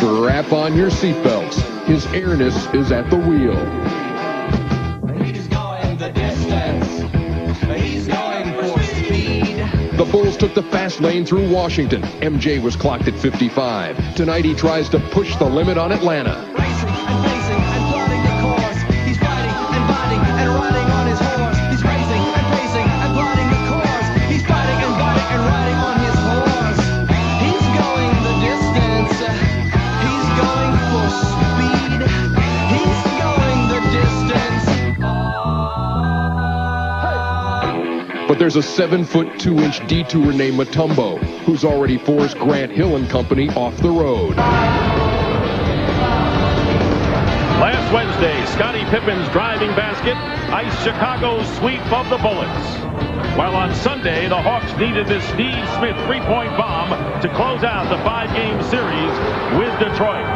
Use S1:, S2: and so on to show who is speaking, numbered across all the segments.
S1: Strap on your seatbelts. His airness is at the wheel.
S2: He's going the distance. He's going for speed.
S1: The Bulls took the fast lane through Washington. MJ was clocked at 55. Tonight he tries to push the limit on Atlanta.
S2: Racing and pacing and plotting the course. He's fighting and biting and riding on his horse. He's racing and pacing and plotting the course. He's fighting and biting and riding on his horse. He's going the distance. He's going for speed. He's going the distance.
S1: But there's a 7'2" detour named Mutombo, who's already forced Grant Hill and company off the road.
S3: Last Wednesday, Scottie Pippen's driving basket iced Chicago's sweep of the Bullets. While on Sunday, the Hawks needed this Steve Smith three-point bomb to close out the 5-game series with Detroit.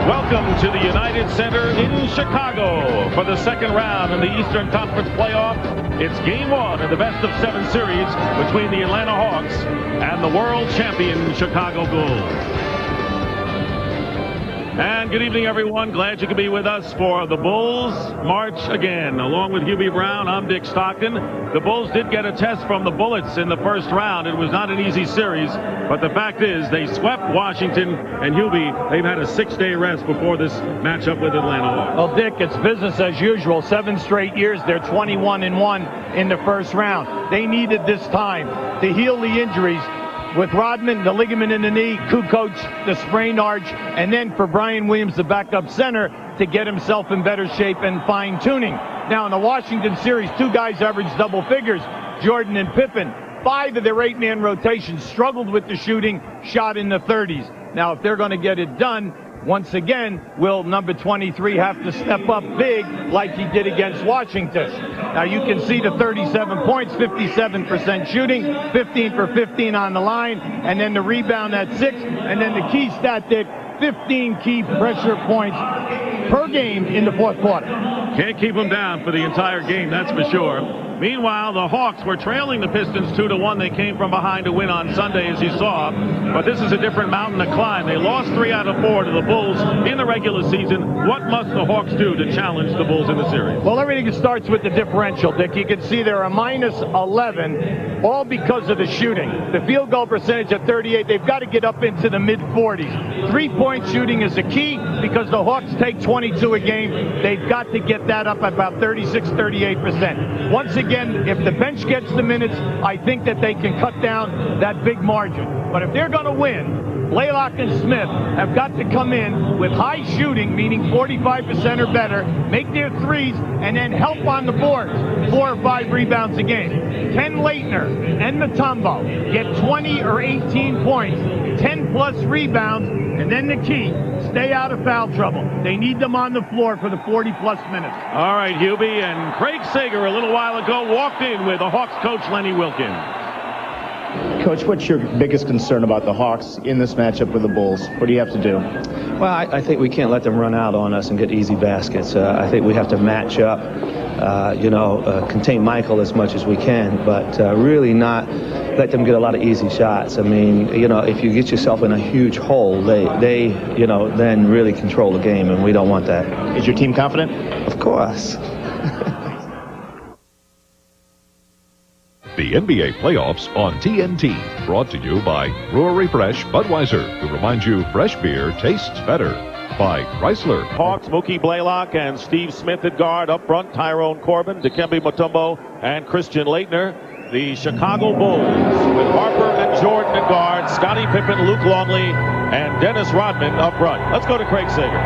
S3: Welcome to the United Center in Chicago for the second round in the Eastern Conference playoff. It's game 1 of the best-of-7 series between the Atlanta Hawks and the world champion Chicago Bulls. And good evening, everyone. Glad you could be with us for the Bulls march again. Along with Hubie Brown, I'm Dick Stockton. The Bulls did get a test from the Bullets in the first round. It was not an easy series, but the fact is they swept Washington, and Hubie, they've had a 6-day rest before this matchup with Atlanta Hawks.
S4: Well, Dick, it's business as usual. 7 straight years, they're 21-1 in the first round. They needed this time to heal the injuries. With Rodman, the ligament in the knee, Kukoc, the sprained arch, and then for Brian Williams, the backup center, to get himself in better shape and fine-tuning. Now, in the Washington series, 2 guys averaged double figures, Jordan and Pippen. 5 of their 8-man rotations struggled with the shooting, shot in the 30s. Now, if they're going to get it done, once again, will number 23 have to step up big like he did against Washington. Now you can see the 37 points, 57% shooting, 15 for 15 on the line, and then the rebound at 6, and then the key stat, Dick, 15 key pressure points per game in the fourth quarter.
S3: Can't keep them down for the entire game, that's for sure. Meanwhile, the Hawks were trailing the Pistons 2-1. They came from behind to win on Sunday, as you saw. But this is a different mountain to climb. They lost 3 out of 4 to the Bulls in the regular season. What must the Hawks do to challenge the Bulls in the series?
S4: Well, everything starts with the differential, Dick. You can see they're a -11, all because of the shooting. The field goal percentage at 38, they've got to get up into the mid-40s. 3-point shooting is a key because the Hawks take 22 a game. They've got to get that up about 36, 38%. Once again, if the bench gets the minutes, I think that they can cut down that big margin. But if they're going to win, Blaylock and Smith have got to come in with high shooting, meaning 45% or better, make their threes, and then help on the boards, 4 or 5 rebounds a game. Ken Leitner and Mutombo get 20 or 18 points, 10-plus rebounds, and then the key, stay out of foul trouble. They need them on the floor for the 40-plus minutes.
S3: All right, Hubie, and Craig Sager a little while ago walked in with the Hawks coach Lenny Wilkins.
S5: Coach, what's your biggest concern about the Hawks in this matchup with the Bulls? What do you have to do?
S6: Well, I think we can't let them run out on us and get easy baskets. I think we have to match up, contain Michael as much as we can, but really not let them get a lot of easy shots. I mean, if you get yourself in a huge hole, they then really control the game, and we don't want that.
S5: Is your team confident?
S6: Of course.
S7: The NBA playoffs on TNT, brought to you by Brewery Fresh Budweiser, who reminds you fresh beer tastes better. By Chrysler.
S3: Hawks, Mookie Blaylock and Steve Smith at guard. Up front, Tyrone Corbin, Dikembe Mutombo, and Christian Leitner. The Chicago Bulls with Harper and Jordan at guard, Scottie Pippen, Luke Longley, and Dennis Rodman up front. Let's go to Craig Sager.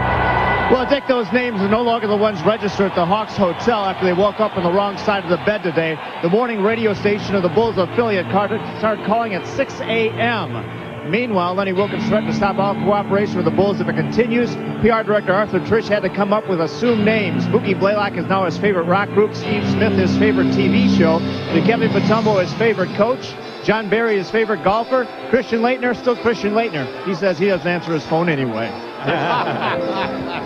S5: Well, Dick, those names are no longer the ones registered at the Hawks Hotel after they woke up on the wrong side of the bed today. The morning radio station of the Bulls affiliate started calling at 6 a.m. Meanwhile, Lenny Wilkins threatened to stop all cooperation with the Bulls if it continues. PR Director Arthur Trish had to come up with assumed names. Mookie Blaylock is now his favorite rock group. Steve Smith, his favorite TV show. Dikembe Mutombo, his favorite coach. John Barry, his favorite golfer. Christian Leitner, still Christian Leitner. He says he doesn't answer his phone anyway.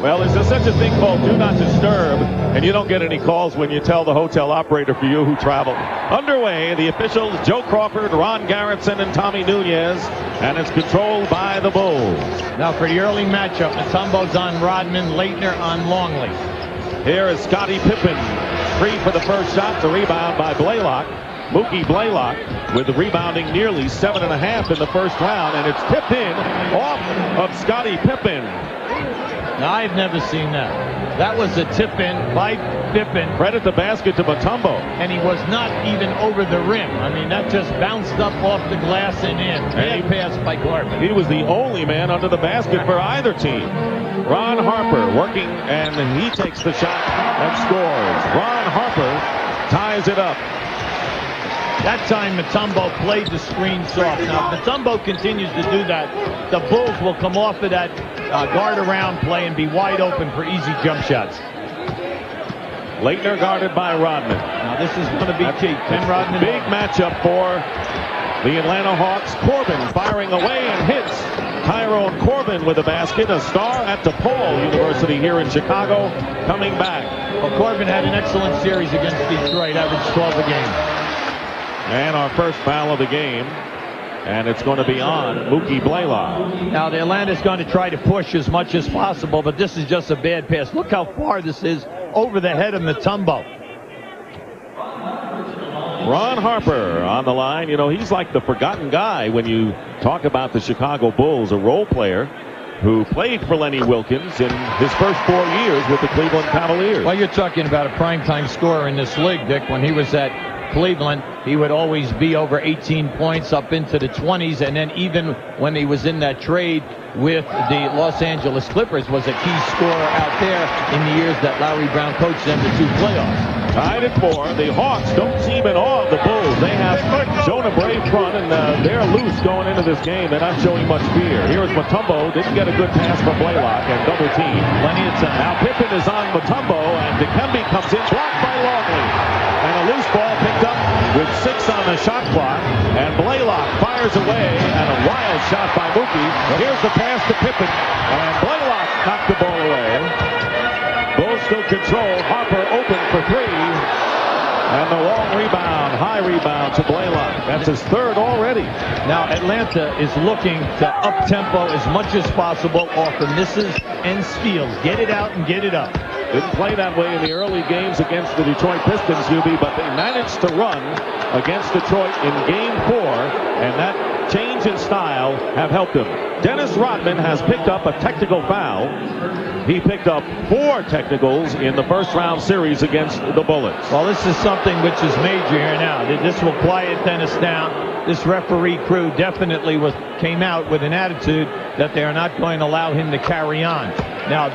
S3: Well, there's such a thing called do not disturb, and you don't get any calls when you tell the hotel operator for you who traveled. Underway, the officials, Joe Crawford, Ron Garrettson, and Tommy Nunez, and it's controlled by the Bulls.
S4: Now for the early matchup, Matumbo's on Rodman, Leitner on Longley.
S3: Here is Scottie Pippen, free for the first shot, the rebound by Blaylock. Mookie Blaylock with the rebounding nearly 7.5 in the first round, and it's tipped in off of Scottie Pippen.
S4: Now, I've never seen that. That was a tip-in by Pippen.
S3: Credit the basket to Mutombo.
S4: And he was not even over the rim. I mean, that just bounced up off the glass and in. Bad pass by Corbin.
S3: He was the only man under the basket for either team. Ron Harper working, and he takes the shot and scores. Ron Harper ties it up.
S4: That time, Mutombo played the screen soft. Now, if Mutombo continues to do that, the Bulls will come off of that guard around play and be wide open for easy jump shots.
S3: Leitner guarded by Rodman.
S4: Now, this is going to be key. Ken Rodman.
S3: Big matchup for the Atlanta Hawks. Corbin firing away and hits. Tyrone Corbin with a basket, a star at DePaul University here in Chicago, coming back.
S4: Well, Corbin had an excellent series against Detroit, averaged 12 a game.
S3: And our first foul of the game, and it's going to be on Mookie Blaylock.
S4: Now, the Atlanta's going to try to push as much as possible, but this is just a bad pass. Look how far this is over the head of Mutombo.
S3: Ron Harper on the line. You know, he's like the forgotten guy when you talk about the Chicago Bulls, a role player who played for Lenny Wilkens in his first 4 years with the Cleveland Cavaliers.
S4: Well, you're talking about a primetime scorer in this league, Dick. When he was at Cleveland, he would always be over 18 points up into the 20s, and then even when he was in that trade with the Los Angeles Clippers, was a key scorer out there in the years that Larry Brown coached them to 2 playoffs.
S3: Tied at 4. The Hawks don't seem in awe of the Bulls. They have shown a brave front, and they're loose going into this game. They're not showing much fear. Here's Mutombo. Didn't get a good pass from Blaylock, and double team. Plenty of time. Now Pippen is on Mutombo, and Dikembe comes in, blocked by Longley. And a loose ball picked up with 6 on the shot clock, and Blaylock fires away, and a wild shot by Mookie. Here's the pass to Pippen, and Blaylock knocked the ball away. Bulls still control. Harper open for 3. And the long rebound, high rebound to Blaylock. That's his 3rd already.
S4: Now Atlanta is looking to up-tempo as much as possible off the misses and steals. Get it out and get it up.
S3: Didn't play that way in the early games against the Detroit Pistons, UB, but they managed to run against Detroit in Game 4, and that change in style have helped them. Dennis Rodman has picked up a technical foul. He picked up 4 technicals in the first round series against the Bullets.
S4: Well, this is something which is major here now. This will quiet Dennis down. This referee crew definitely came out with an attitude that they are not going to allow him to carry on. Now,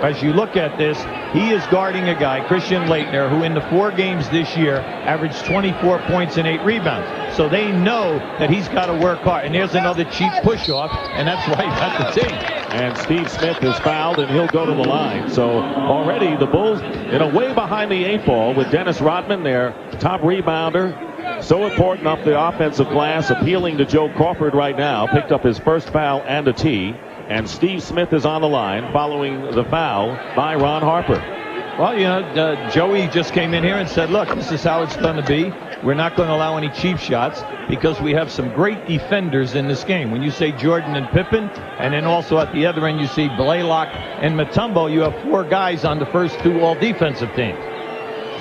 S4: as you look at this, he is guarding a guy, Christian Leitner, who in the 4 games this year averaged 24 points and 8 rebounds. So they know that he's got to work hard. And there's another cheap push-off, and that's why he got the team.
S3: And Steve Smith is fouled, and he'll go to the line. So already the Bulls, way behind the 8 ball with Dennis Rodman, their top rebounder. So important off the offensive glass, appealing to Joe Crawford right now. Picked up his first foul and a tee. And Steve Smith is on the line following the foul by Ron Harper.
S4: Well, you know, Joey just came in here and said, look, this is how it's going to be. We're not going to allow any cheap shots because we have some great defenders in this game. When you say Jordan and Pippen, and then also at the other end you see Blaylock and Mutombo, you have 4 guys on the first 2 all-defensive teams.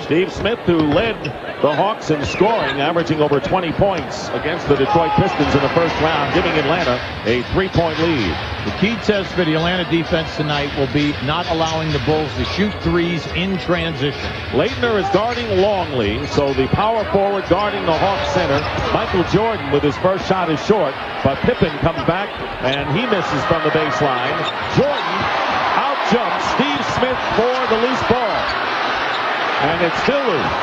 S3: Steve Smith, who led the Hawks in scoring, averaging over 20 points against the Detroit Pistons in the first round, giving Atlanta a 3-point lead.
S4: The key test for the Atlanta defense tonight will be not allowing the Bulls to shoot threes in transition.
S3: Leitner is guarding Longley, so the power forward guarding the Hawks center. Michael Jordan with his first shot is short, but Pippen comes back, and he misses from the baseline. Jordan out-jumps Steve Smith for the loose ball. And it's still loose.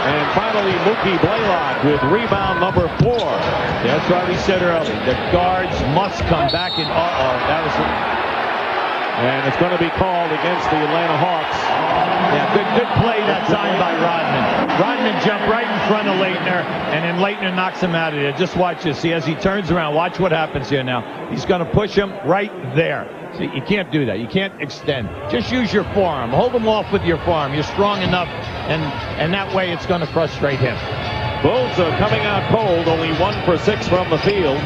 S3: And finally, Mookie Blaylock with rebound number 4.
S4: That's why we said earlier, the guards must come back in. That was
S3: And it's going to be called against the Atlanta Hawks.
S4: Yeah, good play that time by Rodman. Rodman jumped right in front of Leitner, and then Leitner knocks him out of there. Just watch this. See, as he turns around, watch what happens here now. He's going to push him right there. See, you can't do that. You can't extend. Just use your forearm. Hold him off with your forearm. You're strong enough, and that way it's going to frustrate him.
S3: Bulls are coming out cold, only 1 for 6 from the field.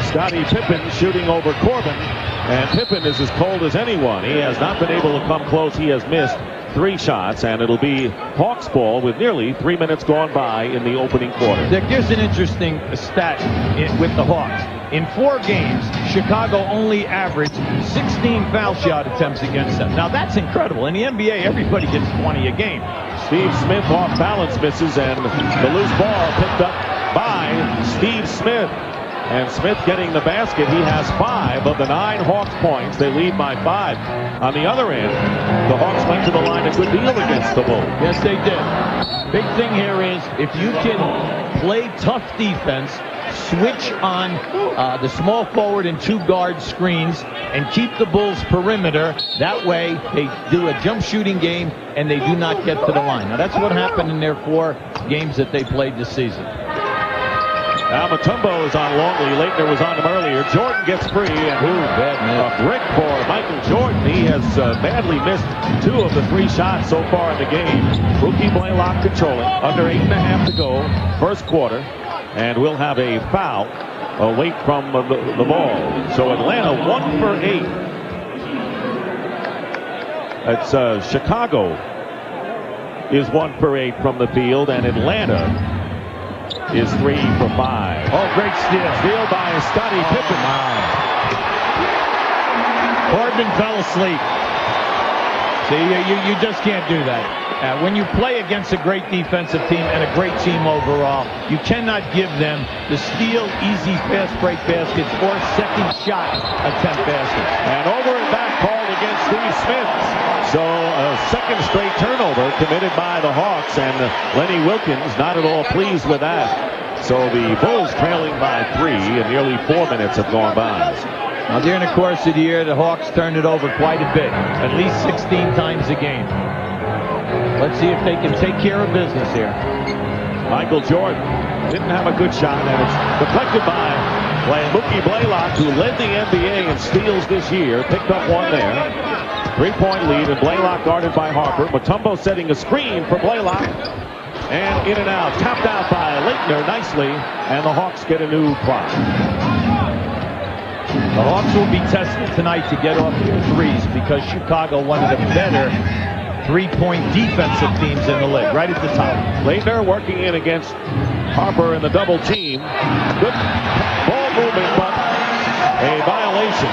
S3: Scottie Pippen shooting over Corbin, and Pippen is as cold as anyone. He has not been able to come close. He has missed 3 shots, and it'll be Hawks ball with nearly 3 minutes gone by in the opening quarter.
S4: Dick, here's an interesting stat with the Hawks. In 4 games, Chicago only averaged 16 foul shot attempts against them. Now that's incredible. In the NBA, everybody gets 20 a game.
S3: Steve Smith off balance misses, and the loose ball picked up by Steve Smith. And Smith getting the basket. He has 5 of the 9 Hawks points. They lead by 5. On the other end, the Hawks went to the line a good deal against the Bulls.
S4: Yes, they did. Big thing here is if you can play tough defense, switch on the small forward and 2 guard screens, and keep the Bulls perimeter. That way, they do a jump shooting game, and they do not get to the line. Now, that's what happened in their 4 games that they played this season.
S3: Now Mutombo is on Longley. Leitner was on him earlier. Jordan gets free, and
S4: bad miss.
S3: a brick for Michael Jordan. He has badly missed 2 of the 3 shots so far in the game. Mookie Blaylock controlling. Under 8.5 to go, first quarter, and we'll have a foul away from the ball. So Atlanta 1 for 8. It's Chicago is 1 for 8 from the field, and Atlanta is 3 for 5.
S4: Oh, great steal.
S3: Steal by Scottie Pippen.
S4: Corbin fell asleep. See, you just can't do that. When you play against a great defensive team and a great team overall, you cannot give them the steal, easy fast break baskets or second shot attempt baskets.
S3: And over and back called against Steve Smith. So a second straight turnover committed by the Hawks, and Lenny Wilkins not at all pleased with that. So the Bulls trailing by 3, and nearly 4 minutes have gone by.
S4: Now during the course of the year, the Hawks turned it over quite a bit, at least 16 times a game. Let's see if they can take care of business here.
S3: Michael Jordan didn't have a good shot, and it's deflected by Mookie Blaylock, who led the NBA in steals this year. Picked up 1 there. 3-point lead, and Blaylock guarded by Harper. Mutombo setting a screen for Blaylock. And in and out. Tapped out by Leitner nicely, and the Hawks get a new clock.
S4: The Hawks will be tested tonight to get off their threes because Chicago, one of the better 3-point defensive teams in the league, right at the top.
S3: Leitner working in against Harper in the double team. Good ball movement, but a violation.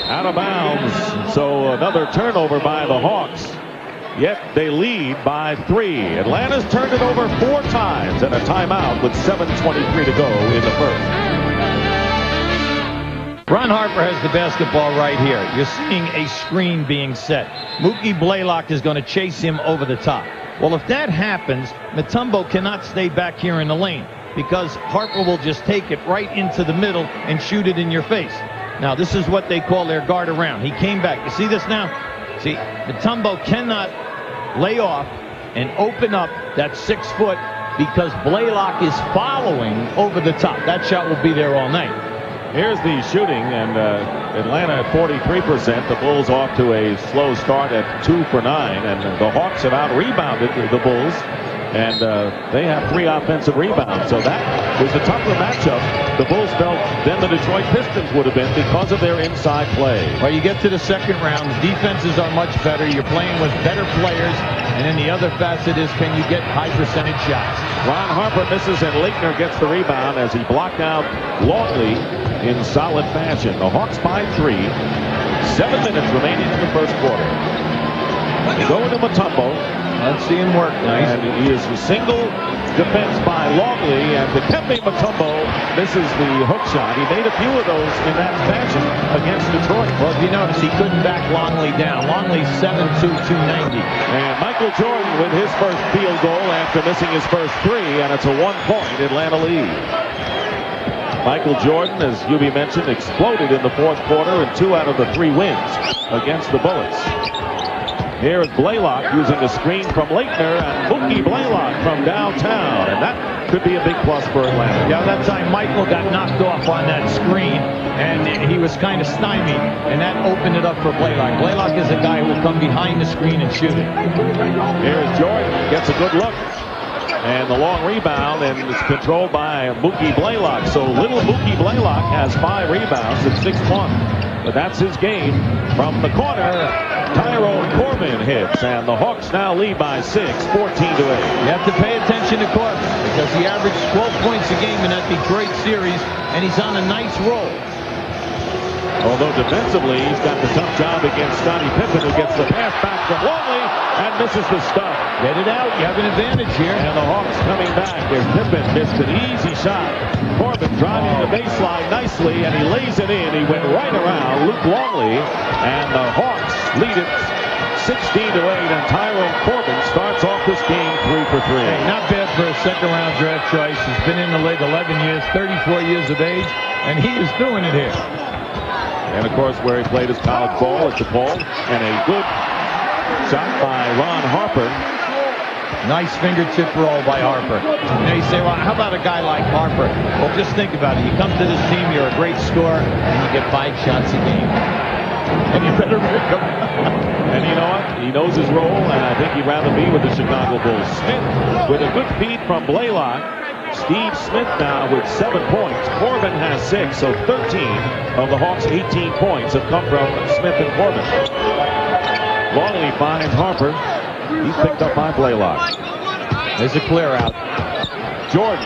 S3: Out of bounds, so another turnover by the Hawks. Yet they lead by 3. Atlanta's turned it over 4 times, and a timeout with 7:23 to go in the first.
S4: Ron Harper has the basketball right here. You're seeing a screen being set. Mookie Blaylock is going to chase him over the top. Well, if that happens, Mutombo cannot stay back here in the lane because Harper will just take it right into the middle and shoot it in your face. Now, this is what they call their guard around. He came back. You see this now? See, Mutombo cannot lay off and open up that 6 foot because Blaylock is following over the top. That shot will be there all night.
S3: Here's the shooting, and Atlanta at 43%. The Bulls off to a slow start at 2 for 9, and the Hawks have out-rebounded the Bulls, and they have 3 offensive rebounds. So that was the tougher matchup the Bulls felt than the Detroit Pistons would have been because of their inside play.
S4: Well, you get to the second round, the defenses are much better. You're playing with better players, and then the other facet is, can you get high percentage shots?
S3: Ron Harper misses, and Leitner gets the rebound as he blocked out Longley in solid fashion. The Hawks by 3. 7 minutes remaining in the first quarter. Going to Mutombo.
S4: Let's see him work. Nice.
S3: And he is a single defense by Longley, and Dikembe Mutombo misses the hook shot. He made a few of those in that fashion against Detroit.
S4: Well, if you notice, he couldn't back Longley down. Longley's 7'2", 290.
S3: And Michael Jordan with his first field goal after missing his first 3, and it's a 1-point Atlanta lead. Michael Jordan, as Hubie mentioned, exploded in the fourth quarter in 2 out of the 3 wins against the Bullets. Here is Blaylock using the screen from Leitner, and Mookie Blaylock from downtown, and that could be a big plus for Atlanta.
S4: Yeah, that time Michael got knocked off on that screen, and he was kind of stymied, and that opened it up for Blaylock. Blaylock is a guy who will come behind the screen and shoot it.
S3: Here's Jordan, gets a good look. And the long rebound, and it's controlled by Mookie Blaylock. So little Mookie Blaylock has 5 rebounds at 6-1. But that's his game. From the corner, Tyrone Corbin hits, and the Hawks now lead by 6, 14-8.
S4: You have to pay attention to Corbin because he averaged 12 points a game in that Detroit series, and he's on a nice roll.
S3: Although defensively, he's got the tough job against Scottie Pippen, who gets the pass back from Longley and misses the stuff.
S4: Get it out. You have an advantage here.
S3: And the Hawks coming back as Pippen missed an easy shot. Corbin driving the baseline nicely, and he lays it in. He went right around Luke Longley, and the Hawks lead it 16-8, and Tyrone Corbin starts off this game 3 for 3.
S4: Hey, not bad for a second-round draft choice. He's been in the league 11 years, 34 years of age, and he is doing it here.
S3: And, of course, where he played his college ball at DePaul. And a good shot by Ron Harper.
S4: Nice fingertip roll by Harper. Now you say, well, how about a guy like Harper? Well, just think about it. You come to this team, you're a great scorer, and you get 5 shots a game. And you better make them.
S3: And you know what? He knows his role, and I think he'd rather be with the Chicago Bulls. Smith with a good feed from Blaylock. Steve Smith now with 7 points. Corbin has 6, so 13 of the Hawks' 18 points have come from Smith and Corbin. Longley finds Harper. He's picked up by Blaylock.
S4: There's a clear out.
S3: Jordan.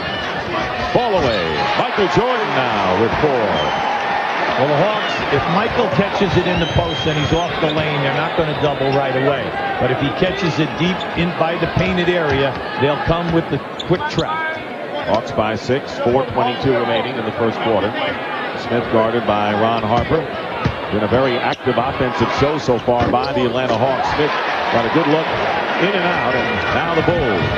S3: Ball away. Michael Jordan now with 4.
S4: Well, the Hawks, if Michael catches it in the post and he's off the lane, they're not going to double right away. But if he catches it deep in by the painted area, they'll come with the quick trap.
S3: Hawks by 6, 4:22 remaining in the first quarter. Smith guarded by Ron Harper. Been a very active offensive show so far by the Atlanta Hawks. Smith got a good look in and out, and now the Bulls.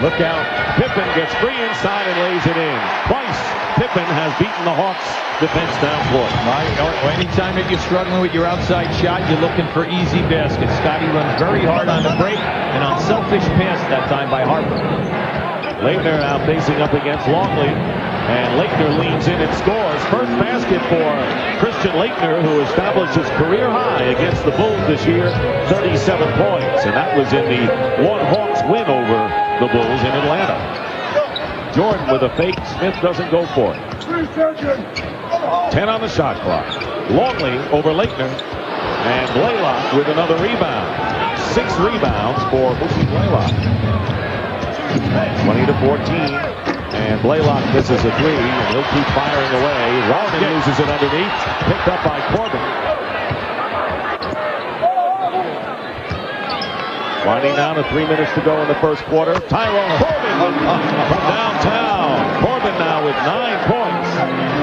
S3: Look out. Pippen gets free inside and lays it in. Twice Pippen has beaten the Hawks defense down court.
S4: Anytime that you're struggling with your outside shot, you're looking for easy baskets. Scotty runs very hard on the break and on selfish pass that time by Harper.
S3: Leitner now facing up against Longley, and Leitner leans in and scores. First basket for Christian Leitner, who established his career high against the Bulls this year, 37 points, and that was in the Hawks win over the Bulls in Atlanta. Jordan with a fake. Smith doesn't go for it. 10 on the shot clock. Longley over Leitner, and Blaylock with another rebound. 6 rebounds for Mookie Blaylock. 20-14, and Blaylock misses a 3, and he'll keep firing away. Rodman loses it underneath, picked up by Corbin. Winding down to 3 minutes to go in the first quarter. Tyrone Corbin from downtown. Corbin now with 9 points.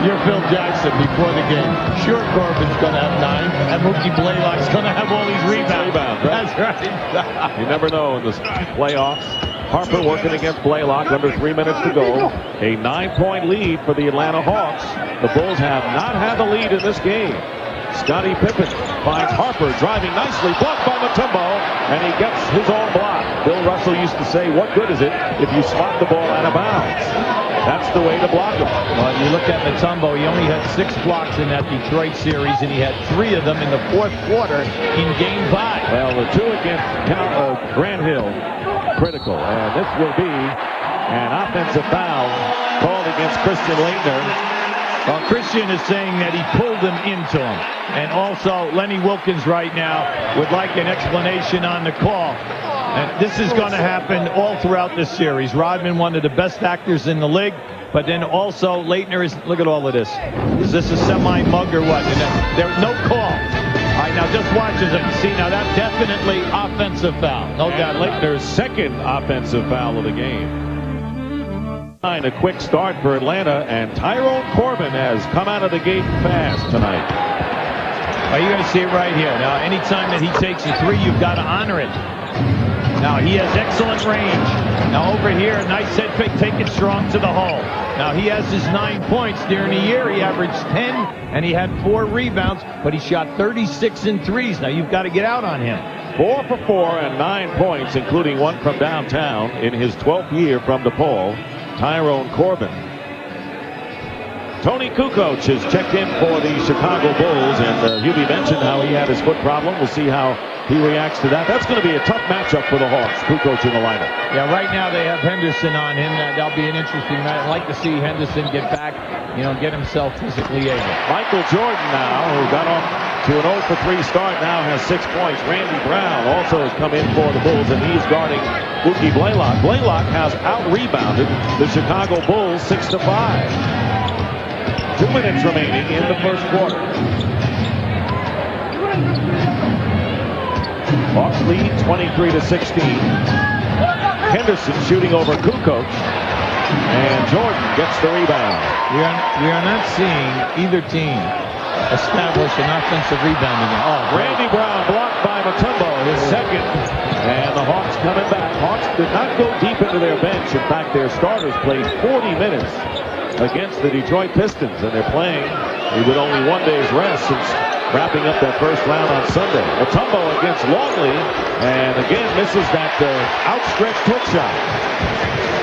S4: You're Phil Jackson before the game. Sure, Corbin's going to have 9, and Mookie Blaylock's going to have all these rebounds.
S3: Right?
S4: That's right.
S3: You never know in the playoffs. Harper working against Blaylock under 3 minutes to go. A 9-point lead for the Atlanta Hawks. The Bulls have not had the lead in this game. Scottie Pippen finds Harper driving nicely, blocked by Mutombo, and he gets his own block. Bill Russell used to say, what good is it if you spot the ball out of bounds? That's the way to block him.
S4: Well, you look at Mutombo, he only had 6 blocks in that Detroit series, and he had 3 of them in the fourth quarter in game 5.
S3: Well, the 2 against Grant Hill, critical, and this will be an offensive foul called against Christian Leitner.
S4: Well, Christian is saying that he pulled him into him. And also, Lenny Wilkins right now would like an explanation on the call. And this is going to happen all throughout this series. Rodman, one of the best actors in the league. But then also, Leitner is, look at all of this. Is this a semi-mug or what? And there's no call. All right, now just watch this. See, now that's definitely offensive foul. No doubt.
S3: Leitner's second offensive foul of the game. A quick start for Atlanta, and Tyrone Corbin has come out of the gate fast tonight.
S4: Well, you're going to see it right here. Now, anytime that he takes a 3, you've got to honor it. Now he has excellent range. Now over here, nice head fake, take it strong to the hole. Now he has his 9 points. During the year, he averaged 10, and he had 4 rebounds, but he shot 36 in threes. Now you've got to get out on him.
S3: 4 for 4 and 9 points, including 1 from downtown in his 12th year from DePaul, Tyrone Corbin. Tony Kukoc has checked in for the Chicago Bulls, and Hubie mentioned how he had his foot problem. We'll see how he reacts to that. That's going to be a tough matchup for the Hawks. Kukoc in the lineup.
S4: Yeah, right now they have Henderson on him. That'll be an interesting match. I'd like to see Henderson get back, get himself physically able.
S3: Michael Jordan now, who got off to an 0 for 3 start, now has 6 points. Randy Brown also has come in for the Bulls, and he's guarding Mookie Blaylock. Blaylock has out-rebounded the Chicago Bulls 6-5. 2 minutes remaining in the first quarter. Hawks lead 23-16. Henderson shooting over Kukoc, and Jordan gets the rebound.
S4: We are not seeing either team establish an offensive rebounding.
S3: Randy Brown blocked by Mutombo, his second, and the Hawks coming back. Hawks did not go deep into their bench. In fact, their starters played 40 minutes against the Detroit Pistons, and they're playing with only 1 day's rest since wrapping up that first round on Sunday. Mutombo against Longley, and again misses that outstretched hook shot.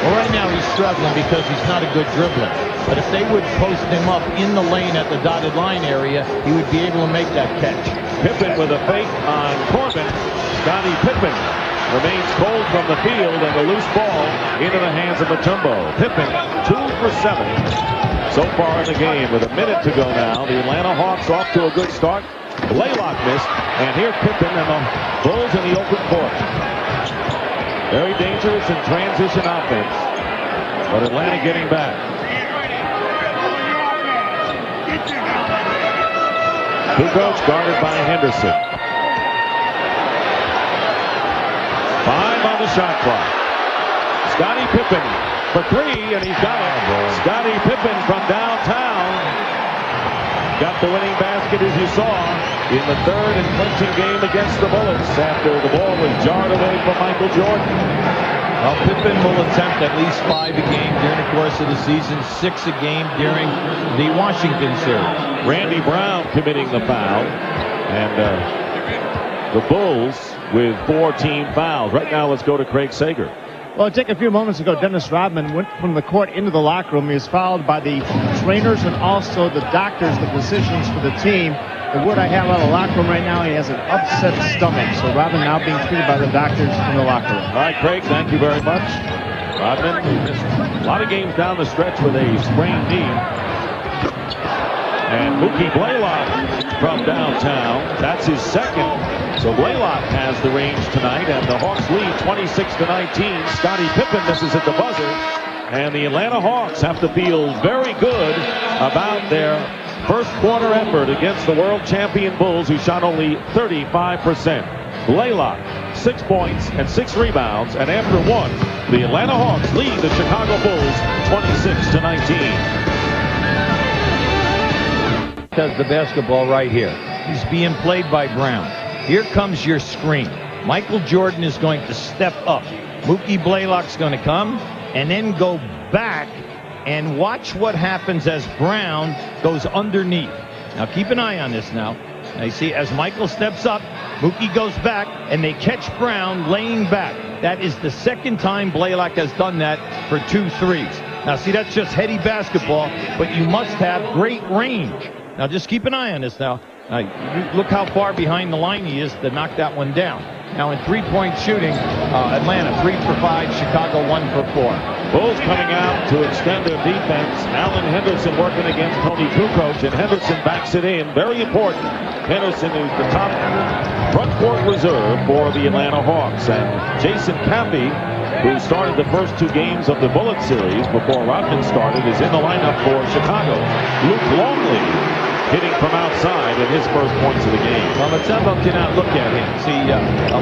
S4: Well, right now he's struggling because he's not a good dribbler. But if they would post him up in the lane at the dotted line area, he would be able to make that catch.
S3: Pippen with a fake on Corbin. Scottie Pippen remains cold from the field, and the loose ball into the hands of Mutombo. Pippen 2 for 7 so far in the game. With a minute to go now, the Atlanta Hawks off to a good start. Blaylock missed, and here's Pippen and the Bulls in the open court. Very dangerous in transition offense, but Atlanta getting back. Kukoc guarded by Henderson. 5 on the shot clock. Scottie Pippen for 3, and he's got it. Scottie Pippen from downtown got the winning basket, as you saw, in the third and clinching game against the Bullets after the ball was jarred away from Michael Jordan.
S4: Well, Pippen will attempt at least 5 a game during the course of the season, 6 a game during the Washington series.
S3: Randy Brown committing the foul, and the Bulls with 4 team fouls. Right now, let's go to Craig Sager.
S5: Well, take a few moments ago, Dennis Rodman went from the court into the locker room. He was followed by the trainers and also the doctors, the physicians for the team. The word I have out of the locker room right now, he has an upset stomach. So Rodman now being treated by the doctors in the locker room.
S3: All right, Craig, thank you very much. Rodman missed a lot of games down the stretch with a sprained knee. And Mookie Blaylock from downtown, that's his second. So Blaylock has the range tonight, and the Hawks lead 26-19. Scottie Pippen misses at the buzzer, and the Atlanta Hawks have to feel very good about their first quarter effort against the world champion Bulls, who shot only 35%. Blaylock, 6 points and 6 rebounds, and after 1, the Atlanta Hawks lead the Chicago Bulls 26-19.
S4: Does the basketball right here. He's being played by Brown. Here comes your screen. Michael Jordan is going to step up. Mookie Blaylock's going to come and then go back, and watch what happens as Brown goes underneath. Now keep an eye on this now. Now you see, as Michael steps up, Mookie goes back, and they catch Brown laying back. That is the second time Blaylock has done that for 2 threes. Now see, that's just heady basketball, but you must have great range. Now just keep an eye on this now. Look how far behind the line he is to knock that one down. Now in three-point shooting, Atlanta 3 for 5, Chicago 1 for 4.
S3: Bulls coming out to extend their defense. Alan Henderson working against Tony Kukoc, and Henderson backs it in. Very important. Henderson is the top front court reserve for the Atlanta Hawks. And Jason Cappy, who started the first 2 games of the Bullet series before Rodman started, is in the lineup for Chicago. Luke Longley hitting from outside in his first points of the game.
S4: Well, Mutombo cannot look at him. See,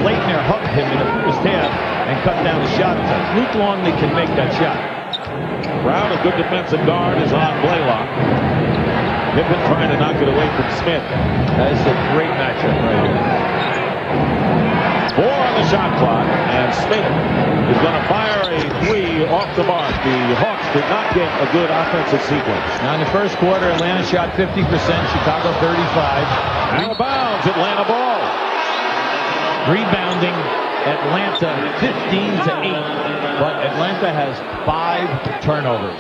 S4: Leitner hugged him in the first half and cut down the shot. Luke Longley can make that shot.
S3: Brown, a good defensive guard, is on Blaylock. Pippen trying to knock it away from Smith.
S4: That is a great matchup right here.
S3: 4 on the shot clock, and Smith is going to fire a 3 off the mark. The Hawks did not get a good offensive sequence.
S4: Now in the first quarter, Atlanta shot 50%, Chicago 35.
S3: Out of bounds, Atlanta ball.
S4: Rebounding, Atlanta 15-8, but Atlanta has 5 turnovers.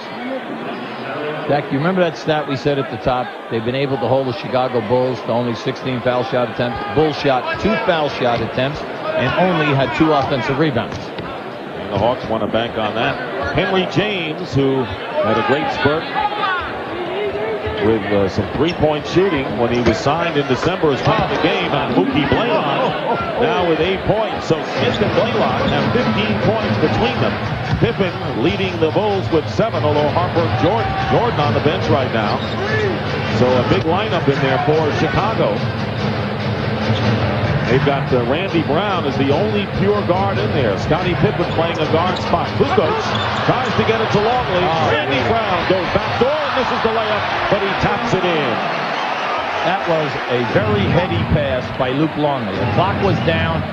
S4: Zach, you remember that stat we said at the top? They've been able to hold the Chicago Bulls to only 16 foul shot attempts. Bulls shot 2 foul shot attempts and only had 2 offensive rebounds.
S3: And the Hawks want to bank on that. Henry James, who had a great spurt with some three-point shooting when he was signed in December as part of the game, and Mookie Blaylock now with 8 points. So Smith and Blaylock have 15 points between them. Pippen leading the Bulls with 7, although Harper Jordan on the bench right now. So a big lineup in there for Chicago. They've got Randy Brown as the only pure guard in there. Scottie Pippen playing a guard spot. Kukoc tries to get it to Longley. Randy Brown goes back door and misses the layup, but he taps it in.
S4: That was a very heady pass by Luke Longley. The clock was down,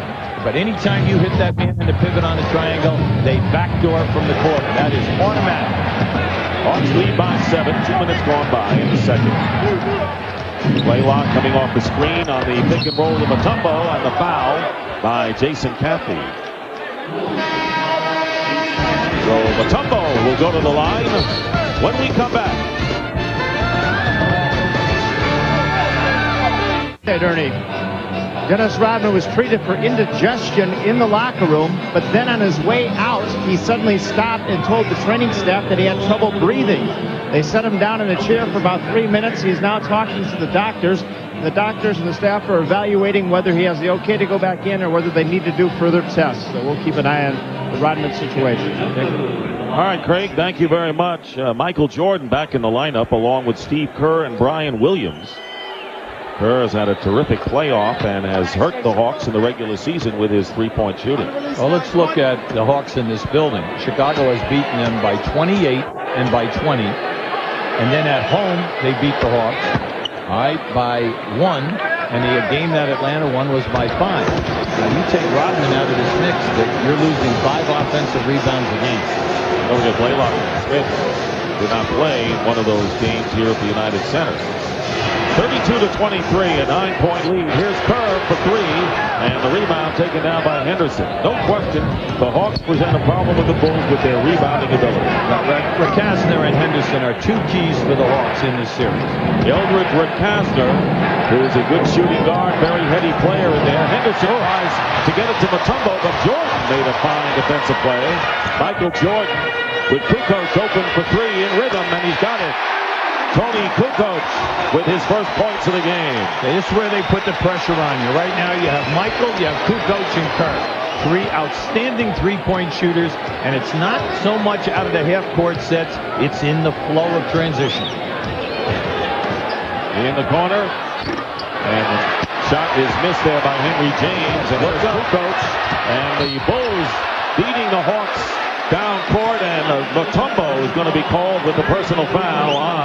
S4: but anytime you hit that man in the pivot on the triangle, they backdoor from the corner. That is automatic.
S3: Hawks lead by 7. 2 minutes gone by in the second. Blaylock coming off the screen on the pick and roll of Mutombo, and the foul by Jason Caffey. So Mutombo will go to the line when we come back.
S5: Hey, Ernie. Dennis Rodman was treated for indigestion in the locker room, but then on his way out, he suddenly stopped and told the training staff that he had trouble breathing. They set him down in a chair for about 3 minutes. He's now talking to the doctors. The doctors and the staff are evaluating whether he has the okay to go back in or whether they need to do further tests. So we'll keep an eye on the Rodman situation.
S3: All right, Craig, thank you very much. Michael Jordan back in the lineup along with Steve Kerr and Brian Williams. Kerr has had a terrific playoff and has hurt the Hawks in the regular season with his three-point shooting.
S4: Well, let's look at the Hawks in this building. Chicago has beaten them by 28 and by 20. And then at home, they beat the Hawks, all right, by 1. And the game that Atlanta won was by 5. Now, you take Rodman out of this mix, that you're losing 5 offensive rebounds a game.
S3: Don't forget Blaylock and Smith did not play in one of those games here at the United Center. 32-23, a 9-point lead. Here's Kerr for 3, and the rebound taken down by Henderson. No question, the Hawks present a problem with the Bulls with their rebounding ability.
S4: Rakasner and Henderson are 2 keys for the Hawks in this series.
S3: Eldridge Rakasner, who is a good shooting guard, very heady player in there. Henderson tries to get it to Mutombo, but Jordan made a fine defensive play. Michael Jordan with Kukoc open for 3 in rhythm, and he's got it. Tony Kukoc with his first points of the game.
S4: This is where they put the pressure on you. Right now you have Michael, you have Kukoc and Kerr. 3 outstanding three-point shooters, and it's not so much out of the half-court sets, it's in the flow of transition.
S3: In the corner, and the shot is missed there by Henry James, and there's Kukoc, and the Bulls beating the Hawks down court, and Mutombo is going to be called with a personal foul on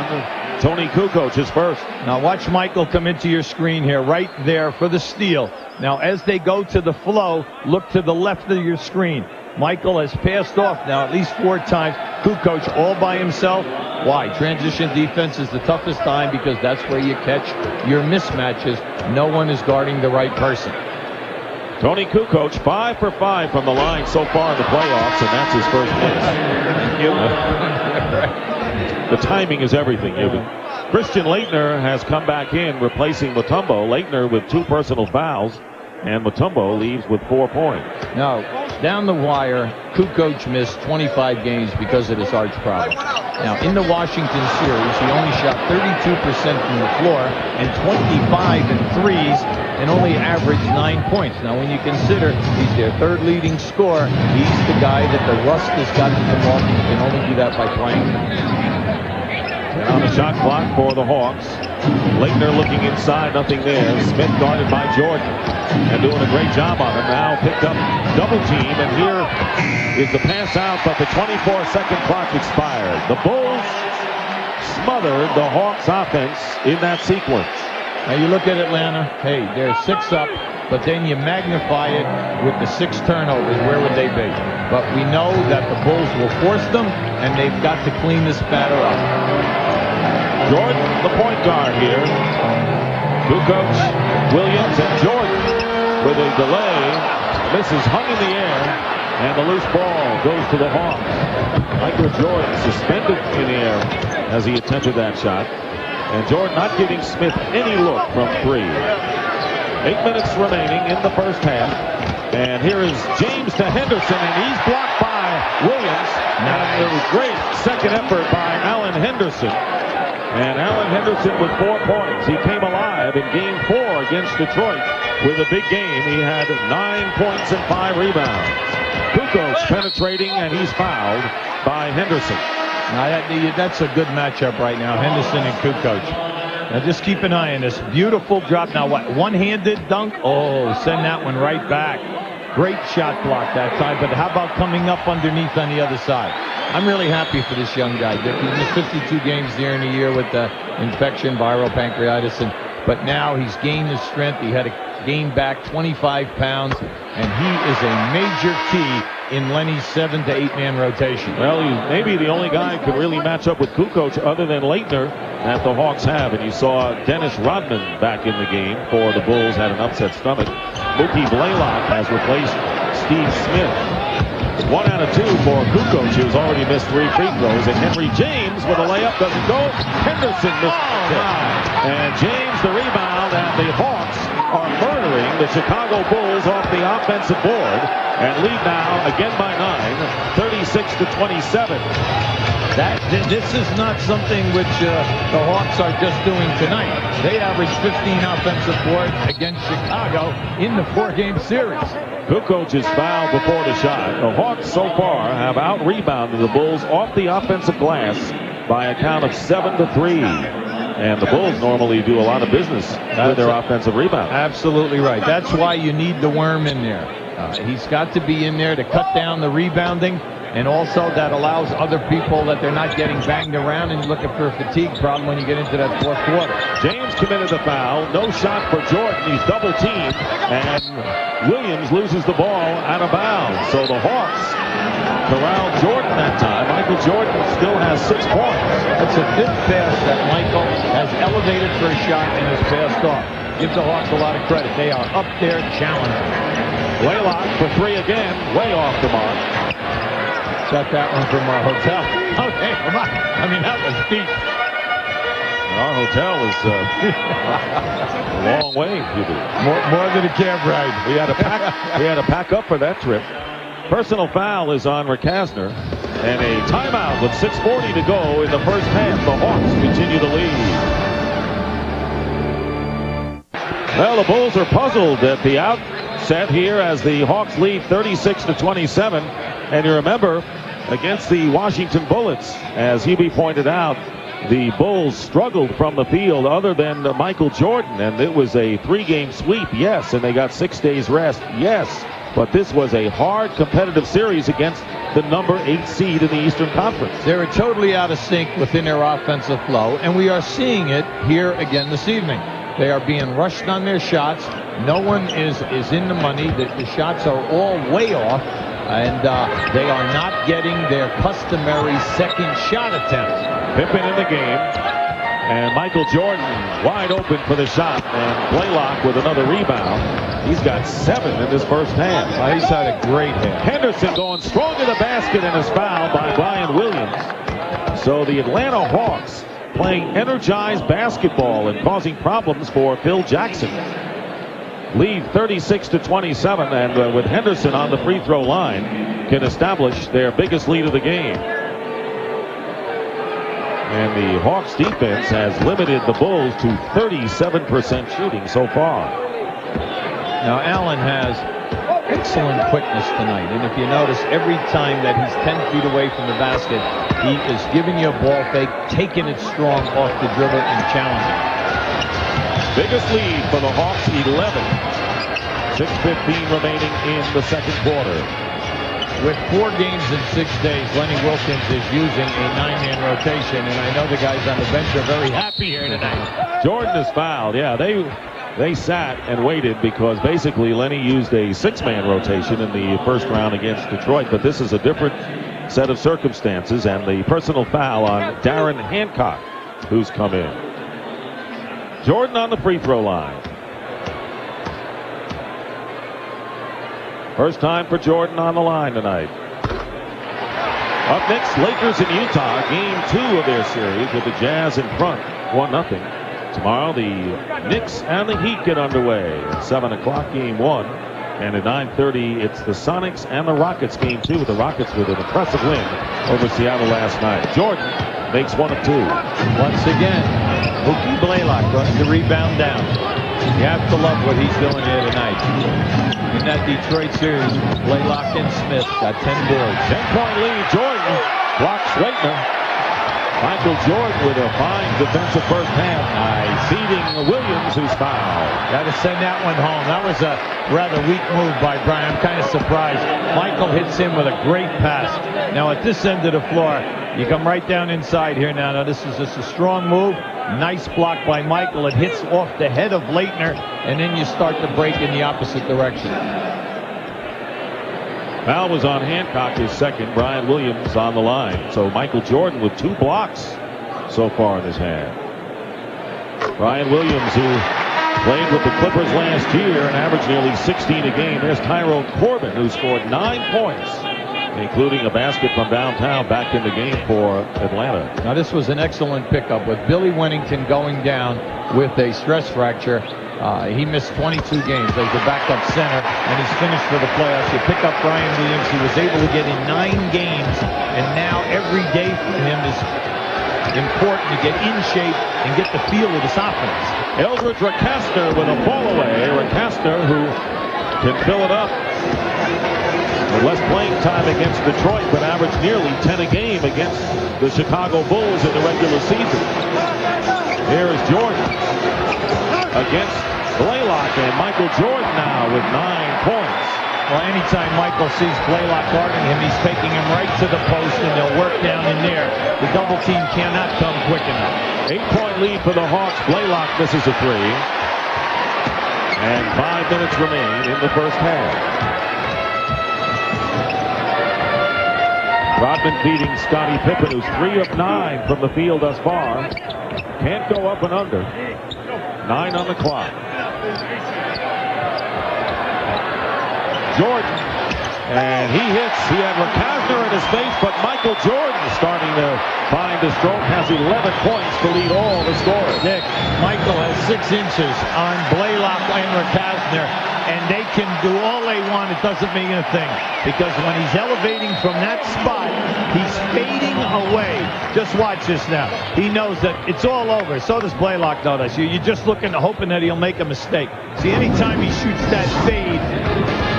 S3: Tony Kukoc, his first.
S4: Now watch Michael come into your screen here, right there for the steal. Now as they go to the flow, look to the left of your screen. Michael has passed off now at least 4 times. Kukoc all by himself. Why? Transition defense is the toughest time because that's where you catch your mismatches. No one is guarding the right person.
S3: Tony Kukoc 5 for 5 from the line so far in the playoffs, and that's his first miss. The timing is everything, Ewan. Christian Laettner has come back in, replacing Mutombo. Laettner with 2 personal fouls, and Mutombo leaves with 4 points.
S4: Now, down the wire, Kukoc missed 25 games because of this arch problem. Now, in the Washington series, he only shot 32% from the floor and 25 in threes and only averaged 9 points. Now, when you consider he's their 3rd leading scorer, he's the guy that the rust has got to come off. You can only do that by playing.
S3: And on the shot clock for the Hawks. Laettner looking inside, nothing there. Smith guarded by Jordan and doing a great job on him. Now picked up double team, and here is the pass out, but the 24-second clock expired. The Bulls smothered the Hawks offense in that sequence.
S4: Now you look at Atlanta, hey, they're 6 up. but then you magnify it with the 6 turnovers. Where would they be? But we know that the Bulls will force them, and they've got to clean this batter up.
S3: Jordan, the point guard here. Kukoc, Williams, and Jordan with a delay. Misses, hung in the air, and the loose ball goes to the Hawks. Michael Jordan suspended in the air as he attempted that shot. And Jordan not giving Smith any look from 3. 8 minutes remaining in the first half. And here is James to Henderson, and he's blocked by Williams. And a great second effort by Alan Henderson. And Alan Henderson with 4 points. He came alive in Game 4 against Detroit with a big game. He had 9 points and 5 rebounds. Kukoc penetrating, and he's fouled by Henderson.
S4: Now that's a good matchup right now, Henderson and Kukoc. Now just keep an eye on this. Beautiful drop. Now what? One-handed dunk? Oh, send that one right back. Great shot block that time, but how about coming up underneath on the other side? I'm really happy for this young guy. He missed 52 games during the year with the infection, viral pancreatitis, but now he's gained his strength. He had to gain back 25 pounds, and he is a major key in Lenny's 7 to 8 man rotation.
S3: Well, he's maybe the only guy who could really match up with Kukoc other than Leitner that the Hawks have. And you saw Dennis Rodman back in the game for the Bulls, had an upset stomach. Mookie Blaylock has replaced Steve Smith. 1 out of 2 for Kukoc, who's already missed 3 free throws. And Henry James with a layup doesn't go. Henderson missed it. And James the rebound, and the Hawks are murdering the Chicago Bulls off the offensive board and lead now again by 9, 36 to 27.
S4: This is not something which the Hawks are just doing tonight. They averaged 15 offensive boards against Chicago in the 4-game series.
S3: Kukoc is fouled before the shot. The Hawks so far have out-rebounded the Bulls off the offensive glass by a count of 7 to 3. And the Bulls normally do a lot of business with their offensive rebound.
S4: Absolutely right. That's why you need the worm in there. He's got to be in there to cut down the rebounding, and also that allows other people that they're not getting banged around and looking for a fatigue problem when you get into that 4th quarter.
S3: James committed the foul. No shot for Jordan. He's double teamed, and Williams loses the ball out of bounds. So the Hawks corral Jordan that time. Michael Jordan still has 6 points.
S4: It's a 5th pass that Michael has elevated for a shot and has passed off. Give the Hawks a lot of credit. They are up there challenging.
S3: Blaylock for 3 again, way off the mark.
S4: Got that one from our hotel. Okay, come on. I mean, that was deep.
S3: Our hotel is a long way.
S4: More than a cab ride.
S3: We had to pack up for that trip. Personal foul is on Rakasner, and a timeout with 6:40 to go in the first half. The Hawks continue to lead. Well, the Bulls are puzzled at the outset here as the Hawks lead 36 to 27. And you remember, against the Washington Bullets, as Hubie pointed out, the Bulls struggled from the field other than Michael Jordan. And it was a 3-game sweep, yes, and they got 6 days rest, yes. But this was a hard, competitive series against the number 8 seed in the Eastern Conference.
S4: They were totally out of sync within their offensive flow, and we are seeing it here again this evening. They are being rushed on their shots. No one is in the money. The shots are all way off, and they are not getting their customary second shot attempts.
S3: Pippen in the game, and Michael Jordan wide open for the shot, and Blaylock with another rebound. He's got 7 in this first half.
S4: He's had a great half.
S3: Henderson going strong to the basket and is fouled by Brian Williams. So the Atlanta Hawks playing energized basketball and causing problems for Phil Jackson. Lead 36 to 27, and with Henderson on the free throw line, can establish their biggest lead of the game. And the Hawks defense has limited the Bulls to 37% shooting so far.
S4: Now Allen has excellent quickness tonight, and if you notice, every time that he's 10 feet away from the basket, he is giving you a ball fake, taking it strong off the dribble and challenging.
S3: Biggest lead for the Hawks, 11. 6:15 remaining in the second quarter.
S4: With 4 games in 6 days, Lenny Wilkins is using a 9-man rotation, and I know the guys on the bench are very happy here tonight.
S3: Jordan is fouled. Yeah, They sat and waited because basically Lenny used a 6-man rotation in the first round against Detroit, but this is a different set of circumstances, and the personal foul on Darren Hancock, who's come in. Jordan on the free throw line. First time for Jordan on the line tonight. Up next, Lakers in Utah, game 2 of their series with the Jazz in front, 1-0. Tomorrow, the Knicks and the Heat get underway at 7 o'clock, game 1. And at 9:30, it's the Sonics and the Rockets, game 2, with the Rockets with an impressive win over Seattle last night. Jordan makes 1 of 2.
S4: Once again, Mookie Blaylock going to rebound down. You have to love what he's doing here tonight. In that Detroit series, Blaylock and Smith got 10 boards.
S3: 10-point lead. Jordan blocks Leitner. Michael Jordan with a fine defensive first half. Nice. Beating Williams, who's fouled.
S4: Got to send that one home. That was a rather weak move by Brian. I'm kind of surprised. Michael hits him with a great pass. Now at this end of the floor, you come right down inside here now. Now this is just a strong move. Nice block by Michael. It hits off the head of Leitner, and then you start to break in the opposite direction.
S3: Foul was on Hancock, his second. Brian Williams on the line. So Michael Jordan with 2 blocks so far in his hand. Brian Williams, who played with the Clippers last year and averaged nearly 16 a game. There's Tyrone Corbin, who scored 9 points, including a basket from downtown, back in the game for Atlanta.
S4: Now this was an excellent pickup with Billy Wennington going down with a stress fracture. He missed 22 games as a backup center, and he's finished for the playoffs. You pick up Brian Williams. He was able to get in 9 games, and now every day for him is important to get in shape and get the feel of this offense.
S3: Eldridge Rakastner with a fall away. Rakastner, who can fill it up. With less playing time against Detroit, but averaged nearly 10 a game against the Chicago Bulls in the regular season. Here is Jordan against Blaylock, and Michael Jordan now with 9 points.
S4: Well, anytime Michael sees Blaylock guarding him, he's taking him right to the post, and they'll work down in there. The double team cannot come quick enough.
S3: 8-point lead for the Hawks. Blaylock misses a 3. And 5 minutes remain in the first half. Rodman beating Scottie Pippen, who's 3 of 9 from the field thus far. Can't go up and under. 9 on the clock. Jordan, and he hits. He had Rakastner in his face, but Michael Jordan starting to find a stroke, has 11 points to lead all the scorers.
S4: Dick, Michael has 6 inches on Blaylock and Rakastner, and they can do all they want. It doesn't mean a thing, because when he's elevating from that spot, he's fading away. Just watch this now. He knows that it's all over. So does Blaylock know this. You're just looking, hoping that he'll make a mistake. See, anytime he shoots that fade,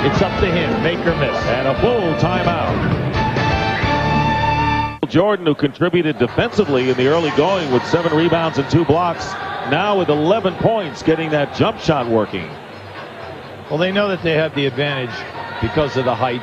S4: it's up to him, make or miss.
S3: And a full timeout. Jordan, who contributed defensively in the early going with 7 rebounds and 2 blocks, now with 11 points, getting that jump shot working.
S4: Well, they know that they have the advantage because of the height.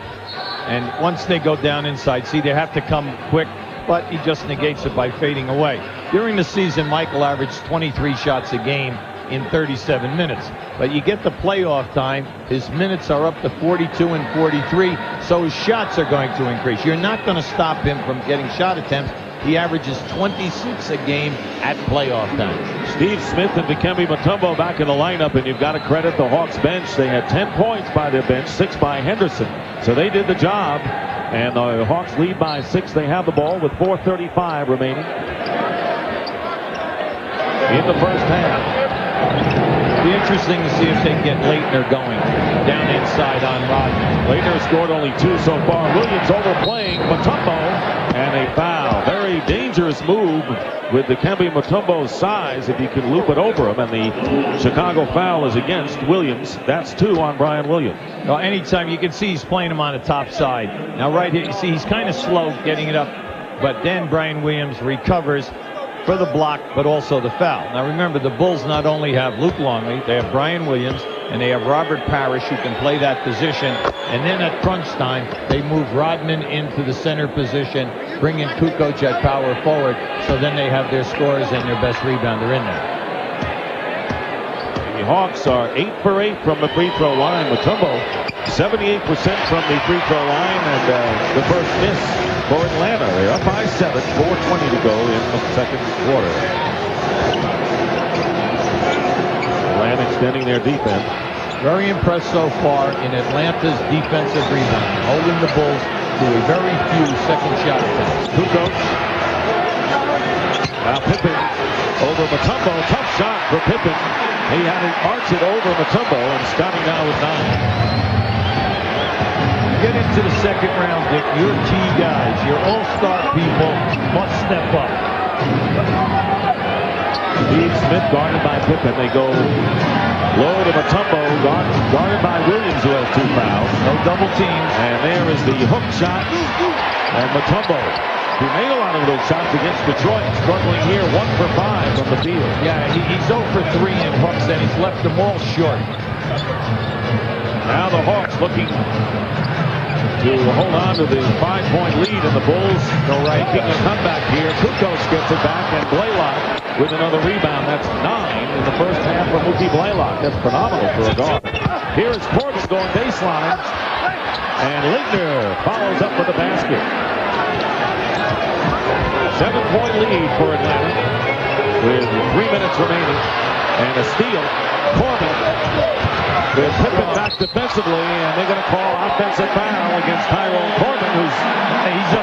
S4: And once they go down inside, see, they have to come quick, but he just negates it by fading away. During the season, Michael averaged 23 shots a game in 37 minutes. But you get the playoff time, his minutes are up to 42 and 43, so his shots are going to increase. You're not going to stop him from getting shot attempts. He averages 26 a game at playoff time.
S3: Steve Smith and Dikembe Mutombo back in the lineup, and you've got to credit the Hawks bench. They had 10 points by their bench, 6 by Henderson. So they did the job, and the Hawks lead by 6. They have the ball with 4:35 remaining in the first half.
S4: It'll be interesting to see if they can get Leitner going down inside on Rodman.
S3: Leitner scored only 2 so far. Williams overplaying Mutombo, and a foul. Very dangerous move with Dikembe Mutombo's size if you can loop it over him, and the Chicago foul is against Williams. That's 2 on Brian Williams.
S4: Well, anytime you can see he's playing him on the top side. Now right here, you see he's kind of slow getting it up, but then Brian Williams recovers for the block, but also the foul. Now remember, the Bulls not only have Luke Longley, they have Brian Williams, and they have Robert Parrish, who can play that position. And then at crunch time, they move Rodman into the center position, bring in Kukoc at power forward, so then they have their scorers and their best rebounder in there.
S3: The Hawks are 8 for 8 from the free throw line. Mutombo, 78% from the free throw line, and the first miss for Atlanta. They're up by 7, 4:20 to go in the second quarter. Atlanta extending their defense.
S8: Very impressed so far in Atlanta's defensive rebound, holding the Bulls to a very few second shot attempts.
S3: Kukoc. Now Pippen over Mutombo. Tough shot for Pippen. He had it arch it over Mutombo, and Scotty now with 9.
S8: Get into the second round, Dick. Your key guys, your all-star people must step up.
S3: Steve Smith guarded by Pippen. They go low to Mutombo, guarded by Williams, who has 2 fouls.
S8: No double teams.
S3: And there is the hook shot. And Mutombo, who made a lot of those shots against Detroit, struggling here, 1 for 5 from the field.
S8: Yeah, he's 0 for 3 in hooks, and he's left them all short.
S3: Now the Hawks looking to hold on to the 5-point lead, and the Bulls making a comeback here. Kukoc gets it back, and Blaylock with another rebound. That's 9 in the first half for Mookie Blaylock. That's phenomenal for a guard. Here is Corbin going baseline, and Leitner follows up with the basket. 7-point lead for Atlanta with 3 minutes remaining, and a steal. Corbin with Pippen back defensively, and they're going to call offensive foul against Tyrone Corbin, who's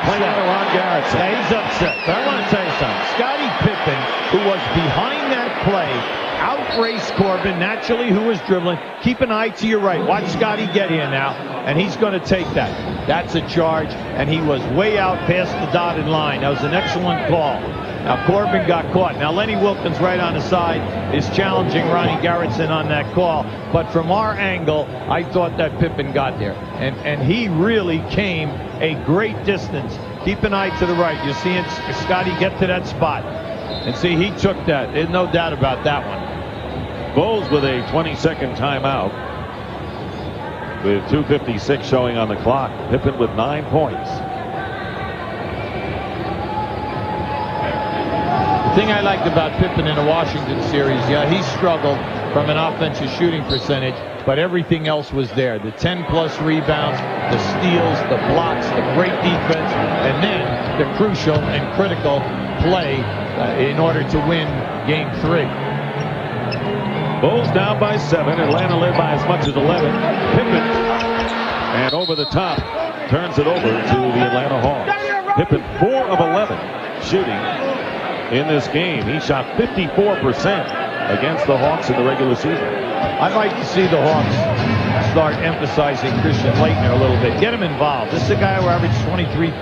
S3: playing on Ron Garrettson.
S8: Yeah, he's upset. But I want to tell you something. Scottie Pippen, who was behind that play, outraced Corbin, naturally, who was dribbling. Keep an eye to your right. Watch Scottie get here now, and he's going to take that. That's a charge, and he was way out past the dotted line. That was an excellent call. Now Corbin got caught. Now Lenny Wilkins right on the side is challenging Ronnie Garrettson on that call. But from our angle, I thought that Pippen got there. And he really came a great distance. Keep an eye to the right. You're seeing Scottie get to that spot. And see, he took that. There's no doubt about that one.
S3: Bulls with a 20-second timeout with 2:56 showing on the clock. Pippen with 9 points.
S8: The thing I liked about Pippen in the Washington series, yeah, he struggled from an offensive shooting percentage, but everything else was there. The 10-plus rebounds, the steals, the blocks, the great defense, and then the crucial and critical play in order to win Game 3.
S3: Bulls down by 7. Atlanta led by as much as 11. Pippen, and over the top, turns it over to the Atlanta Hawks. Pippen 4 of 11 shooting in this game. He shot 54% against the Hawks in the regular season.
S8: I'd like to see the Hawks start emphasizing Christian Laettner a little bit. Get him involved. This is a guy who averaged 24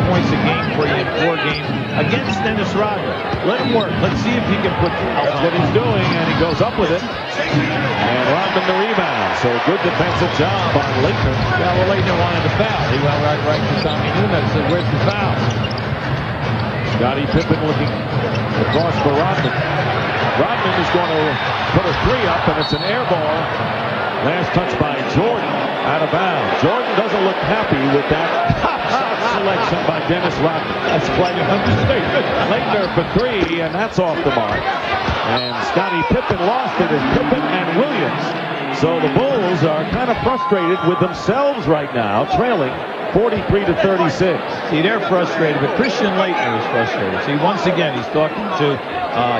S8: points a game for you in 4 games against Dennis Rodman. Let him work. Let's see if he can put.
S3: That's what he's doing, and he goes up with it. And Rodman the rebound. So good defensive job by Laettner.
S8: Yeah, well, Laettner wanted to foul. He went right to Tommy Nunez and said, "Where's the foul?"
S3: Scottie Pippen looking across for Rodman. Rodman is going to put a 3 up, and it's an air ball. Last touch by Jordan, out of bounds. Jordan doesn't look happy with that shot selection by Dennis Rodman.
S8: That's quite an understatement.
S3: Laettner for 3, and that's off the mark. And Scottie Pippen lost it as Pippen and Williams. So the Bulls are kind of frustrated with themselves right now, trailing 43-36.
S8: See, they're frustrated, but Christian Laettner is frustrated. See, once again, he's talking to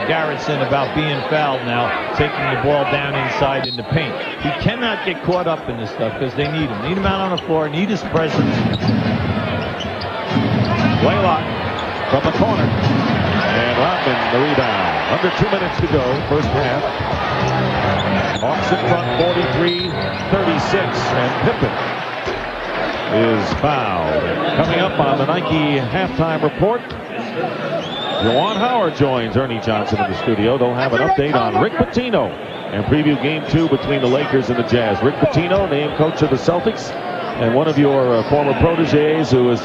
S8: Garrettson about being fouled now, taking the ball down inside in the paint. He cannot get caught up in this stuff because they need him. Need him out on the floor, need his presence.
S3: Blaylock from the corner. And Rodman the rebound. Under 2 minutes to go, first half. Hawks in front, 43-36, and Pippen is fouled. Coming up on the Nike halftime report, Juwan Howard joins Ernie Johnson in the studio. They'll have an update on Rick Pitino and preview Game 2 between the Lakers and the Jazz. Rick Pitino, named coach of the Celtics, and one of your former proteges who has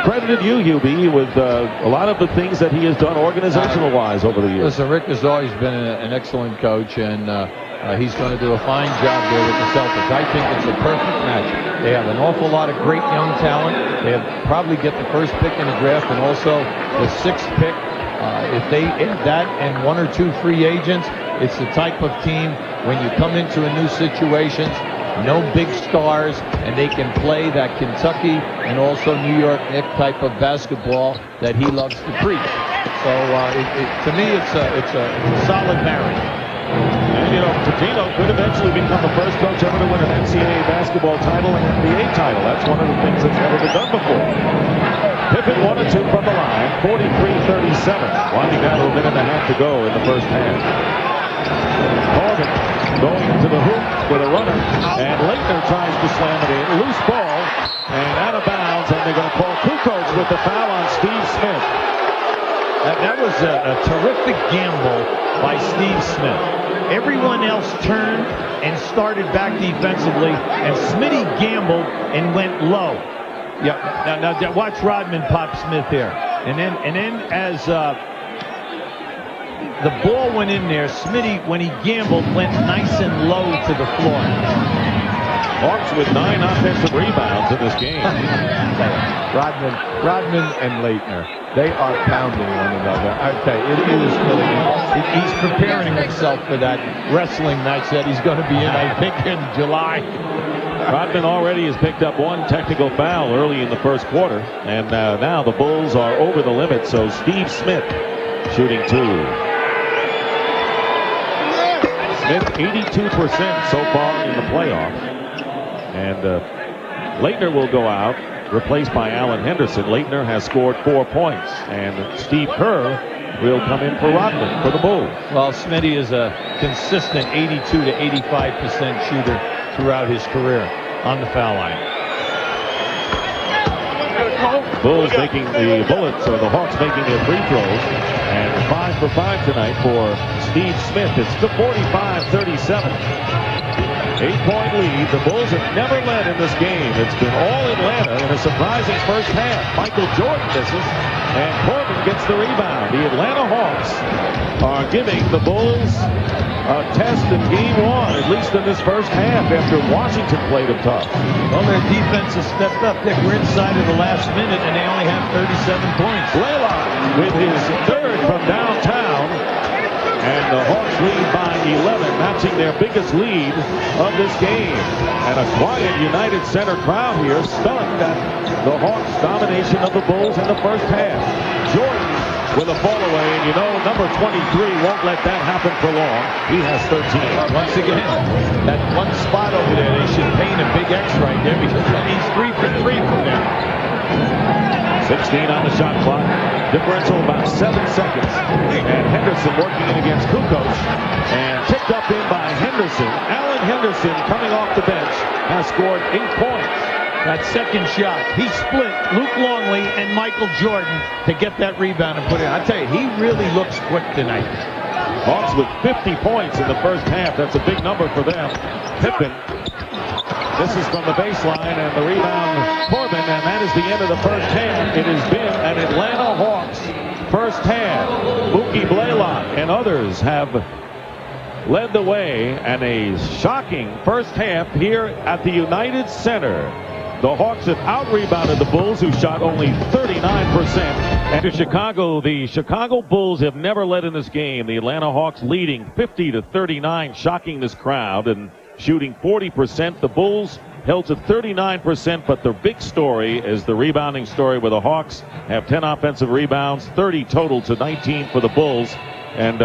S3: credited you, Hubie, with a lot of the things that he has done organizational-wise over the years.
S8: Listen, Rick has always been an excellent coach, and he's going to do a fine job there with the Celtics. I think it's a perfect match. They have an awful lot of great young talent. They have probably get the first pick in the draft and also the 6th pick. If they add that and 1 or 2 free agents, It's the type of team when you come into a new situation, no big stars, and they can play that Kentucky and also New York Knicks type of basketball that he loves to preach. So to me, it's a solid marriage.
S3: And, you know, Pitino could eventually become the first coach ever to win an NCAA basketball title and an NBA title. That's one of the things that's never been done before. Pippen 1 of 2 from the line, 43-37. Winding down to a minute and a half to go in the first half. Corbin going to the hoop with a runner, and Leitner tries to slam it in. Loose ball, and out of bounds, and they're going to call Kukoc with the foul on Steve Smith.
S8: That was a terrific gamble by Steve Smith. Everyone else turned and started back defensively, and Smitty gambled and went low. Yeah. Now watch Rodman pop Smith here, and then as the ball went in there, Smitty, when he gambled, went nice and low to the floor.
S3: Hawks with 9 offensive rebounds in this game.
S8: Rodman and Leitner, they are pounding one another. I tell you, it is really. He's preparing himself for that wrestling match that he's going to be in, I think, in July.
S3: Rodman already has picked up 1 technical foul early in the first quarter, and now the Bulls are over the limit. So Steve Smith shooting 2. Smith 82% so far in the playoffs. And Leitner will go out, replaced by Alan Henderson. Leitner has scored 4 points, and Steve Kerr will come in for Rodman for the Bulls.
S8: Well, Smitty is a consistent 82 to 85% shooter throughout his career on the foul line.
S3: Bulls making the Bullets, or the Hawks making their free throws, and 5 for 5 tonight for Steve Smith. It's the 45-37. 8-point lead. The Bulls have never led in this game. It's been all Atlanta in a surprising first half. Michael Jordan misses, and Corbin gets the rebound. The Atlanta Hawks are giving the Bulls a test in game 1, at least in this first half, after Washington played them tough.
S8: Well, their defense has stepped up. They were inside of the last minute, and they only have 37 points.
S3: Blaylock with his 3rd from downtown. And the Hawks lead by 11, matching their biggest lead of this game. And a quiet United Center crowd here, stunned at the Hawks' domination of the Bulls in the first half. Jordan with a fall away, and you know number 23 won't let that happen for long. He has 13.
S8: Once again, that one spot over there, they should paint a big X right there, because that means 3 for 3 from there.
S3: 16 on the shot clock. Differential about 7 seconds. And Henderson working in against Kukoc. And tipped up in by Henderson. Alan Henderson, coming off the bench, has scored 8 points.
S8: That second shot, he split Luke Longley and Michael Jordan to get that rebound and put it in. I tell you, he really looks quick tonight.
S3: Hawks with 50 points in the first half. That's a big number for them. Pippen. This is from the baseline, and the rebound, Corbin, and that is the end of the first half. It has been an Atlanta Hawks first half. Mookie Blaylock and others have led the way, and a shocking first half here at the United Center. The Hawks have out-rebounded the Bulls, who shot only 39%. And to Chicago, the Chicago Bulls have never led in this game. The Atlanta Hawks leading 50-39, shocking this crowd, and shooting 40%. The Bulls held to 39%, but the big story is the rebounding story, where the Hawks have 10 offensive rebounds, 30 total to 19 for the Bulls. And,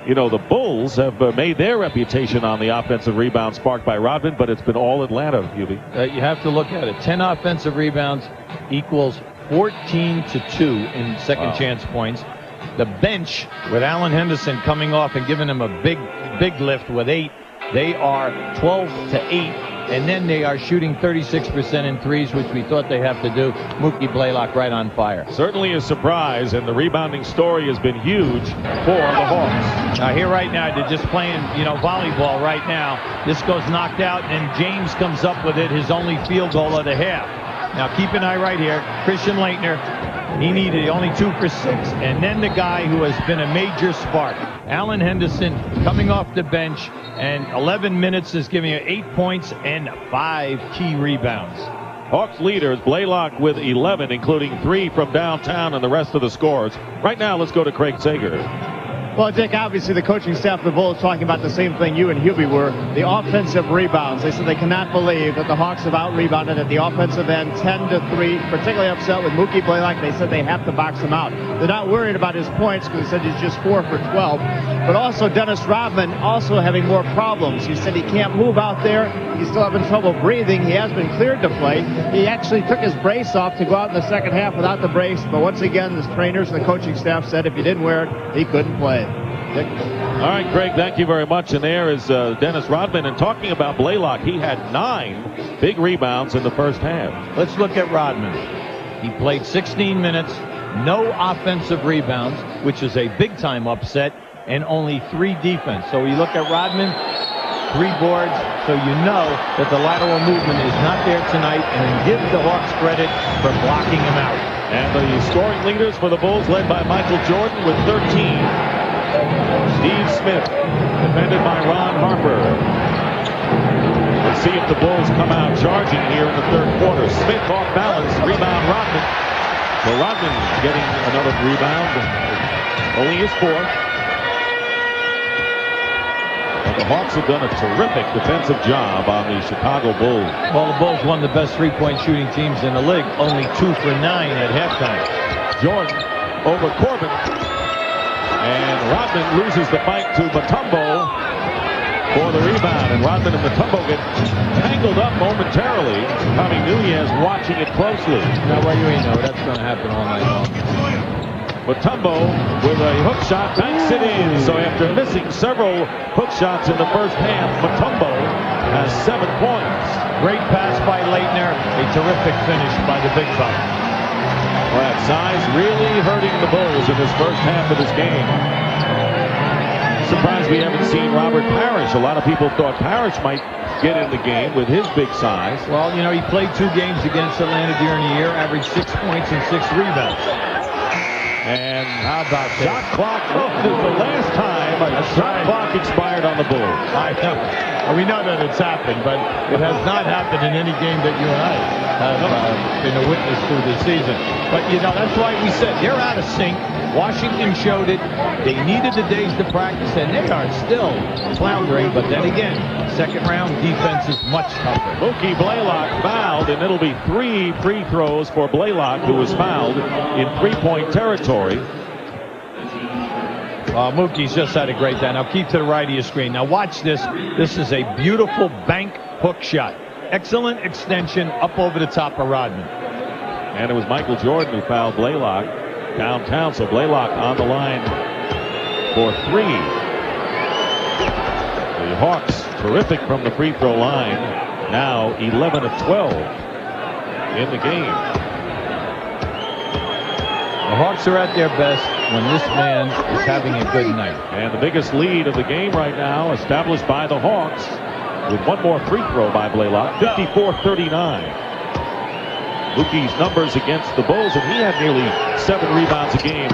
S3: you know, the Bulls have made their reputation on the offensive rebound sparked by Rodman, but it's been all Atlanta, Hubie.
S8: You have to look at it. 10 offensive rebounds equals 14-2 in second chance points. The bench, with Alan Henderson coming off and giving him a big lift with 8, they are 12-8, and then they are shooting 36% in threes, which we thought they have to do. Mookie Blaylock right on fire.
S3: Certainly a surprise, and the rebounding story has been huge for the Hawks.
S8: Here right now, they're just playing, volleyball right now. This goes knocked out, and James comes up with it, his only field goal of the half. Now keep an eye right here. Christian Leitner, he needed only 2 for 6. And then the guy who has been a major spark, Alan Henderson, coming off the bench, and 11 minutes is giving you 8 points and 5 key rebounds.
S3: Hawks leaders, Blaylock with 11, including 3 from downtown, and the rest of the scores. Right now, let's go to Craig Sager.
S5: Well, Dick, obviously the coaching staff of the Bulls talking about the same thing you and Hubie were, the offensive rebounds. They said they cannot believe that the Hawks have out-rebounded at the offensive end 10-3, particularly upset with Mookie Blaylock. They said they have to box him out. They're not worried about his points because they said he's just 4 for 12. But also Dennis Rodman also having more problems. He said he can't move out there. He's still having trouble breathing. He has been cleared to play. He actually took his brace off to go out in the second half without the brace. But once again, the trainers and the coaching staff said if he didn't wear it, he couldn't play. Dick?
S3: All right, Craig, thank you very much. And there is Dennis Rodman. And talking about Blaylock, he had 9 big rebounds in the first half.
S8: Let's look at Rodman. He played 16 minutes, no offensive rebounds, which is a big-time upset, and only 3 defense. So you look at Rodman, 3 boards, so you know that the lateral movement is not there tonight, and give the Hawks credit for blocking him out.
S3: And the scoring leaders for the Bulls led by Michael Jordan with 13. Steve Smith, defended by Ron Harper. Let's see if the Bulls come out charging here in the third quarter. Smith off balance, rebound Rodman. So Rodman getting another rebound, only his 4th. And the Hawks have done a terrific defensive job on the Chicago Bulls.
S8: Well, the Bulls won the best three-point shooting teams in the league, only 2 for 9 at halftime.
S3: Jordan over Corbin. And Rodman loses the fight to Mutombo for the rebound. And Rodman and Mutombo get tangled up momentarily. Tommy Nunez watching it closely.
S8: Now, well, you ain't know that's going to happen all night long.
S3: Mutombo with a hook shot banks it in. So after missing several hook shots in the first half, Mutombo has 7 points.
S8: Great pass by Leitner. A terrific finish by the big fella.
S3: Well, that size really hurting the Bulls in this first half of this game. Surprised we haven't seen Robert Parrish. A lot of people thought Parrish might get in the game with his big size.
S8: Well, you know, he played 2 games against Atlanta during the year, averaged 6 points and 6 rebounds.
S3: And how about that? Shot clock. This is the last time a shot clock expired on the Bulls.
S8: I know. We know that it's happened, but it has not happened in any game that you and I have been a witness to this season. But, you know, that's why we said they're out of sync. Washington showed it. They needed the days to practice, and they are still floundering. But then again, second round defense is much tougher.
S3: Mookie Blaylock fouled, and it'll be 3 free throws for Blaylock, who was fouled in 3-point territory.
S8: Mookie's just had a great day. Now keep to the right of your screen. Now watch this. This is a beautiful bank hook shot. Excellent extension up over the top of Rodman.
S3: And it was Michael Jordan who fouled Blaylock downtown. So Blaylock on the line for 3. The Hawks terrific from the free throw line. Now 11 of 12 in the game.
S8: The Hawks are at their best when this man is having a good night.
S3: And the biggest lead of the game right now established by the Hawks with 1 more free throw by Blaylock, 54-39. Mookie's numbers against the Bulls, and he had nearly 7 rebounds a game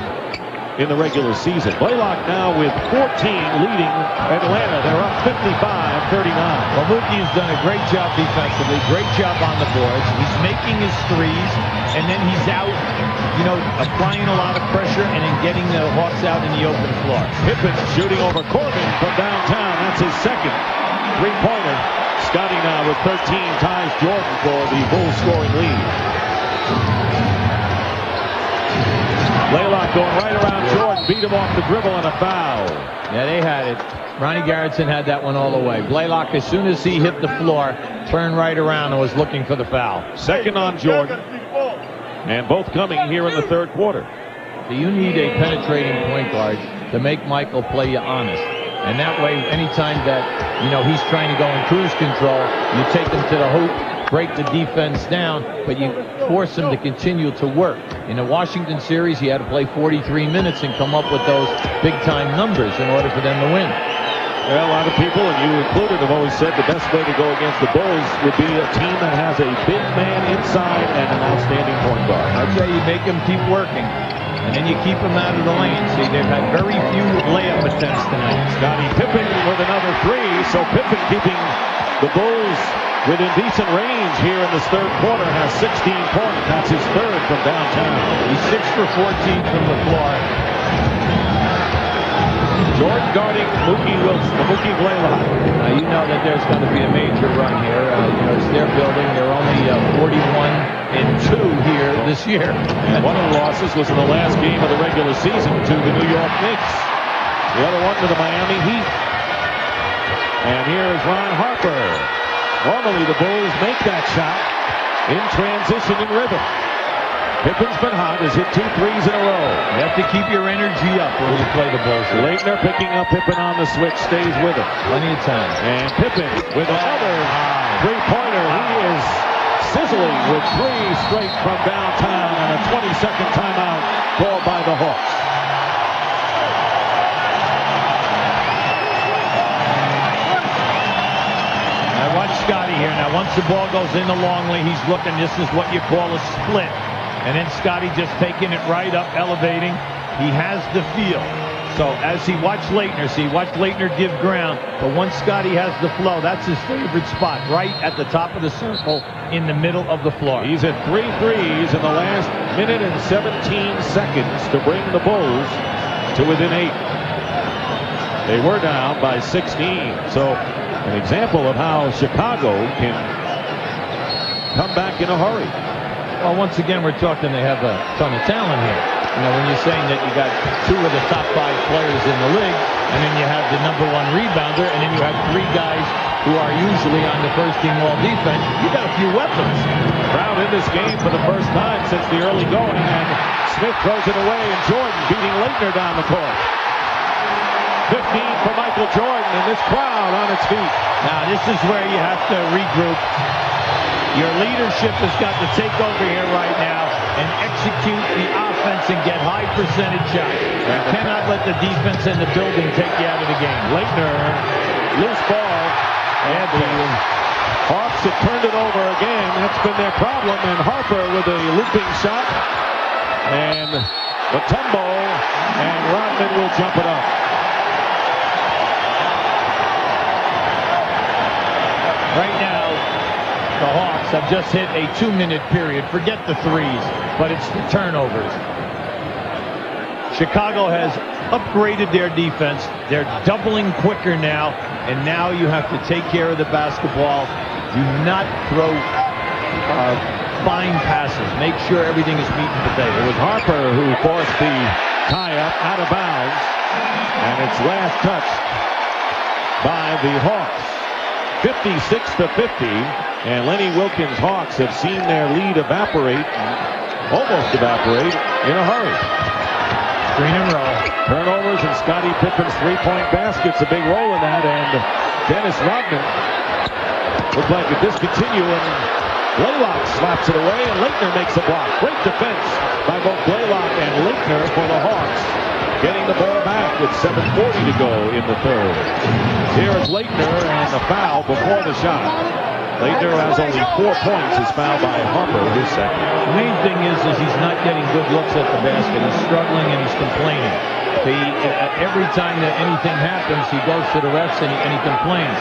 S3: in the regular season. Blaylock now with 14 leading Atlanta. They're up 55-39.
S8: Well, Mookie's done a great job defensively, great job on the boards. He's making his threes, and then he's out, you know, applying a lot of pressure and then getting the Hawks out in the open floor.
S3: Pippen shooting over Corbin from downtown. That's his second 3-pointer. Scotty now with 13 ties Jordan for the Bulls scoring lead. Blaylock going right around Jordan, beat him off the dribble and a foul.
S8: Yeah, they had it. Ronnie Garrettson had that one all the way. Blaylock, as soon as he hit the floor, turned right around and was looking for the foul.
S3: Second on Jordan. And both coming here in the third quarter.
S8: You need a penetrating point guard to make Michael play you honest. And that way, anytime that, you know, he's trying to go in cruise control, you take him to the hoop, break the defense down, but you force him to continue to work. In the Washington series, he had to play 43 minutes and come up with those big-time numbers in order for them to win.
S3: Well, a lot of people, and you included, have always said the best way to go against the Bulls would be a team that has a big man inside and an outstanding point guard.
S8: I'd say you make them keep working, and then you keep them out of the lane. See, they've had very few layup attempts tonight.
S3: Scottie Pippen with another 3, so Pippen keeping the Bulls within decent range here in this third quarter, has 16 points. That's his third from downtown.
S8: He's 6 for 14 from the floor.
S3: Jordan guarding Mookie Blaylock.
S8: You know that there's going to be a major run here. It's their building. They're only 41-2 here this year.
S3: And one of the losses was in the last game of the regular season to the New York Knicks. The other one to the Miami Heat. And here is Ron Harper. Normally the Bulls make that shot in transition and rhythm. Pippen's been hot, has hit 2 threes in a row.
S8: You have to keep your energy up when you play the Bulls.
S3: Leitner picking up Pippen on the switch, stays with him.
S8: Plenty of time.
S3: And Pippen with another three-pointer. He is sizzling with 3 straight from downtown and a 20-second timeout called by the Hawks.
S8: Now watch Scotty here. Now once the ball goes in the Longley, he's looking. This is what you call a split. And then Scotty just taking it right up, elevating. He has the feel. So as he watched Leitner, give ground. But once Scotty has the flow, that's his favorite spot, right at the top of the circle in the middle of the floor.
S3: He's at 3 threes in the last minute and 17 seconds to bring the Bulls to within 8. They were down by 16. So an example of how Chicago can come back in a hurry.
S8: Well, once again, we're talking they have a ton of talent here. When you're saying that you got 2 of the top 5 players in the league, and then you have the #1 rebounder, and then you have 3 guys who are usually on the first-team all-defense, you got a few weapons.
S3: Crowd in this game for the first time since the early going, and Smith throws it away, and Jordan beating Leitner down the court. 15 for Michael Jordan, and this crowd on its feet.
S8: Now, this is where you have to regroup. Your leadership has got to take over here right now and execute the offense and get high percentage shots. You cannot let the defense and the building take you out of the game.
S3: Leitner, loose ball, and the Hawks have turned it over again. That's been their problem, and Harper with a looping shot, and Mutombo and Rodman will jump it up.
S8: Right now, the Hawks have just hit a 2-minute period. Forget the threes, but it's the turnovers. Chicago has upgraded their defense. They're doubling quicker now, and now you have to take care of the basketball. Do not throw fine passes. Make sure everything is meat and potatoes.
S3: It was Harper who forced the tie-up out of bounds, and it's last touched by the Hawks. 56-50, and Lenny Wilkins' Hawks have seen their lead evaporate, almost evaporate, in a hurry.
S8: Screen and roll.
S3: Turnovers and Scottie Pippen's three-point basket's a big role in that, and Dennis Rodman looked like it discontinue, and Blaylock slaps it away, and Leitner makes a block. Great defense by both Blaylock and Leitner for the Hawks. Getting the ball back with 7:40 to go in the third. Here is Leitner and the foul before the shot. Leitner has only 4 points. His foul by Harper, his second.
S8: The main thing is he's not getting good looks at the basket. He's struggling and he's complaining. Every time that anything happens, he goes to the refs and he complains.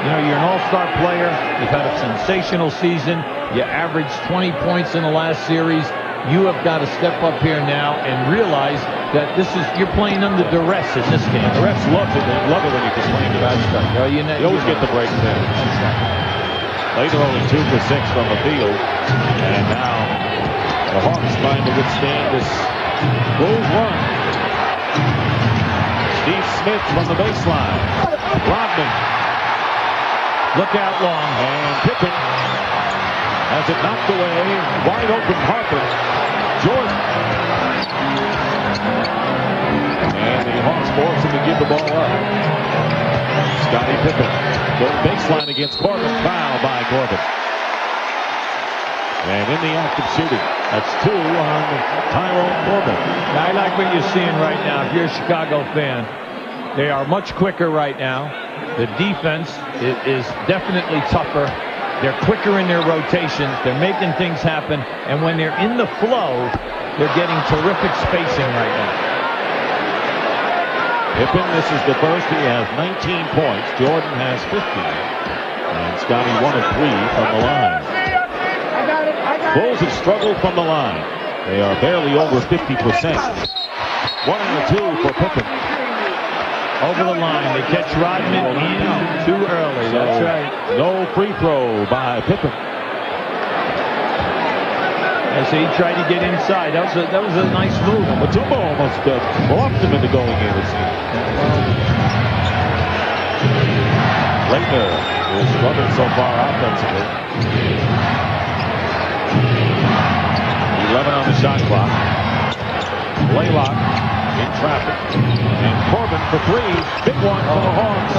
S8: You're an all-star player. You've had a sensational season. You averaged 20 points in the last series. You have got to step up here now and realize that you're playing under duress in this game.
S3: The refs love it when you complain about stuff.
S8: You
S3: always get the breaks in. Leitner only 2 for 6 from the field, and now the Hawks trying to withstand this Bulls run. Steve Smith from the baseline. Rodman.
S8: Look out long.
S3: And Pippen has it knocked away. Wide open Harper. Jordan. And the Hawks force him to give the ball up. Scottie Pippen going baseline against Corbin. Foul by Corbin. And in the act of shooting. That's 2 on Tyrone Corbin.
S8: Now, I like what you're seeing right now. If you're a Chicago fan, they are much quicker right now. The defense is definitely tougher. They're quicker in their rotations. They're making things happen. And when they're in the flow, they're getting terrific spacing right now.
S3: Pippen, this is the first. He has 19 points. Jordan has 15. And Scotty 1 of 3 from the line. Bulls have struggled from the line. They are barely over 50%. 1 and 2 for Pippen.
S8: over the line. They catch Rodman in too early.
S3: So,
S8: That's right.
S3: no free throw by Pippen.
S8: So he tried to get inside. That was a nice move.
S3: Mutombo almost bluffed him into going in, it seems. Leitner is struggling so far offensively. 11 on the shot clock. Blaylock in traffic. And Corbin for three. Big one for the Hawks.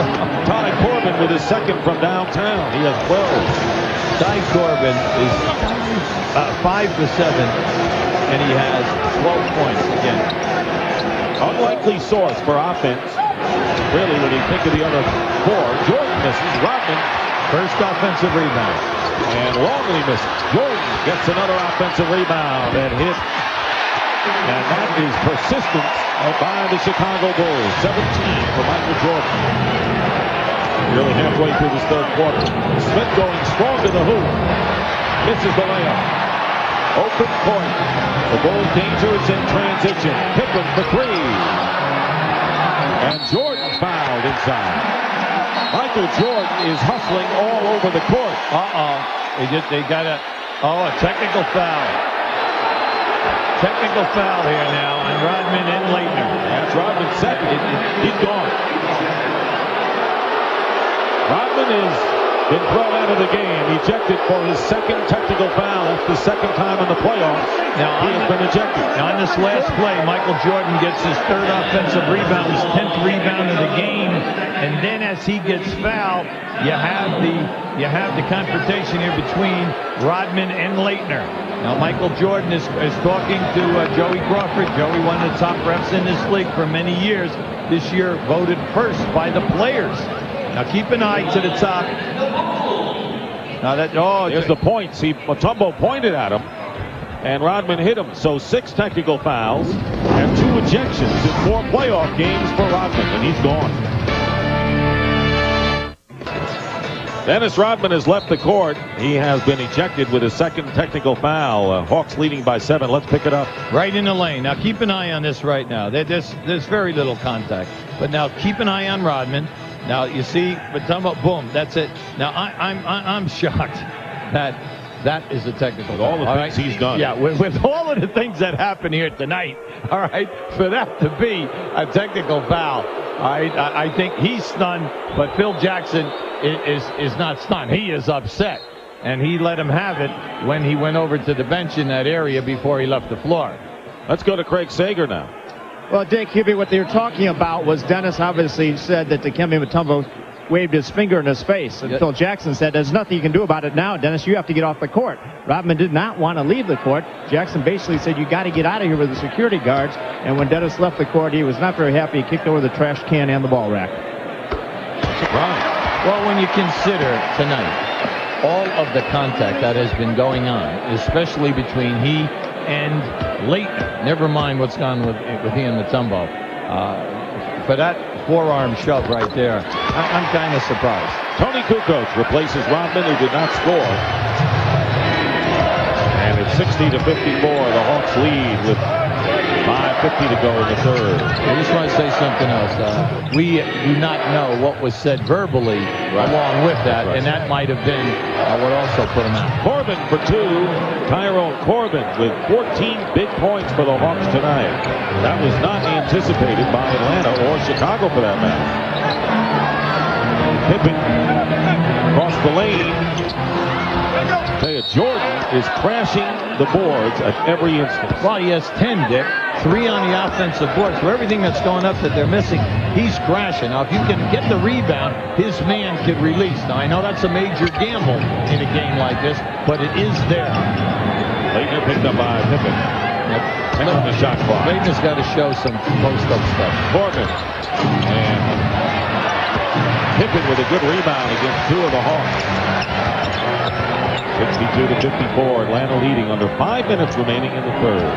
S3: Ty Corbin with his second from downtown. He has 12.
S8: Ty Corbin is 5 for 7, and he has 12 points again.
S3: Unlikely source for offense. Really, when you think of the other four. Jordan misses. Rodman,
S8: First offensive rebound.
S3: and Longley misses. Jordan gets another offensive rebound and hit. And that is persistence by the Chicago Bulls. 17 for Michael Jordan. Nearly halfway through this third quarter. Smith going strong to the hoop. Misses the layup. Open court. The Bulls dangerous in transition. Pippen for three. And Jordan fouled inside. Michael Jordan is hustling all over the court.
S8: They got a technical foul. Technical foul here now on Rodman and Leitner.
S3: That's Rodman second. He's gone. Rodman has been thrown out of the game, ejected for his second technical foul. That's the second time in the playoffs
S8: Now,
S3: he has been ejected.
S8: On this last play, Michael Jordan gets his third offensive rebound, his 10th rebound of the game, and then as he gets fouled, you have the confrontation here between Rodman and Leitner. Now Michael Jordan is talking to Joey Crawford. Joey, one of the top refs in this league for many years. This year voted first by the players. Now keep an eye to the top. Now
S3: There's the points. Mutombo pointed at him, and Rodman hit him. So 6 technical fouls and 2 ejections in 4 playoff games for Rodman, and he's gone. Dennis Rodman has left the court. He has been ejected with his second technical foul. Hawks leading by 7. Let's pick it up.
S8: right in the lane. Now keep an eye on this right now. There's very little contact, but now keep an eye on Rodman. Now you see Mutombo, boom, that's it. Now I'm shocked that is a technical.
S3: With all the things he's done.
S8: Yeah, with all of the things that happen here tonight, all right, for that to be a technical foul, I think he's stunned, but Phil Jackson is not stunned. He is upset, and he let him have it when he went over to the bench in that area before he left the floor.
S3: Let's go to Craig Sager now.
S5: Well, Dick, Hubie, what they were talking about was Dennis obviously said that Dikembe Mutombo waved his finger in his face. And Phil Jackson said, there's nothing you can do about it now, Dennis. You have to get off the court. Rodman did not want to leave the court. Jackson basically said, you got to get out of here with the security guards. And when Dennis left the court, he was not very happy. He kicked over the trash can and the ball rack.
S3: Surprise.
S8: Well, when you consider tonight all of the contact that has been going on, especially between he and Leitner, never mind what's gone with he and Mutombo, for that forearm shove right there, I'm kind of surprised.
S3: Tony Kukoc replaces Rodman, who did not score. And it's 60-54. The Hawks lead with 5:50 to go in the third.
S8: I just want to say something else. We do not know what was said verbally along with that, and that might have been what also put him out.
S3: Corbin for 2. Tyrone Corbin with 14 big points for the Hawks tonight. That was not anticipated by Atlanta or Chicago for that matter. Pippen across the lane. Tell you, Jordan is crashing the boards at every instance.
S8: Well, he has 10, Dick. 3 on the offensive boards. For everything that's going up that they're missing, he's crashing. Now, if you can get the rebound, his man could release. Now, I know that's a major gamble in a game like this, but it is there.
S3: Leitner picked up by Pippen. 10 on the shot clock.
S8: Leitner's got to show some post-up stuff.
S3: Corbin. And Pippen with a good rebound against 2 of the Hawks. 62-54. Atlanta leading under 5 minutes remaining in the third.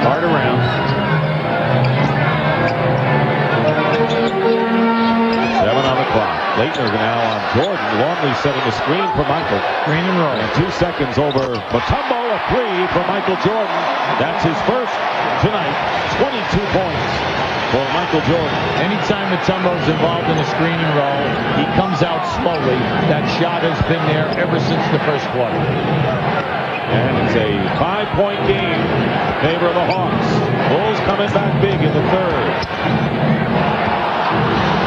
S8: Hard around.
S3: 7 on the clock. Leitner now on Jordan. Longley setting the screen for Michael.
S8: Green and roll.
S3: And 2 seconds over Mutombo. A 3 for Michael Jordan. That's his first tonight. 22 points. for Michael Jordan.
S8: Anytime Mutombo's involved in a screen and roll, he comes out slowly. That shot has been there ever since the first quarter.
S3: And it's a 5-point game in favor of the Hawks. Bulls coming back big in the third.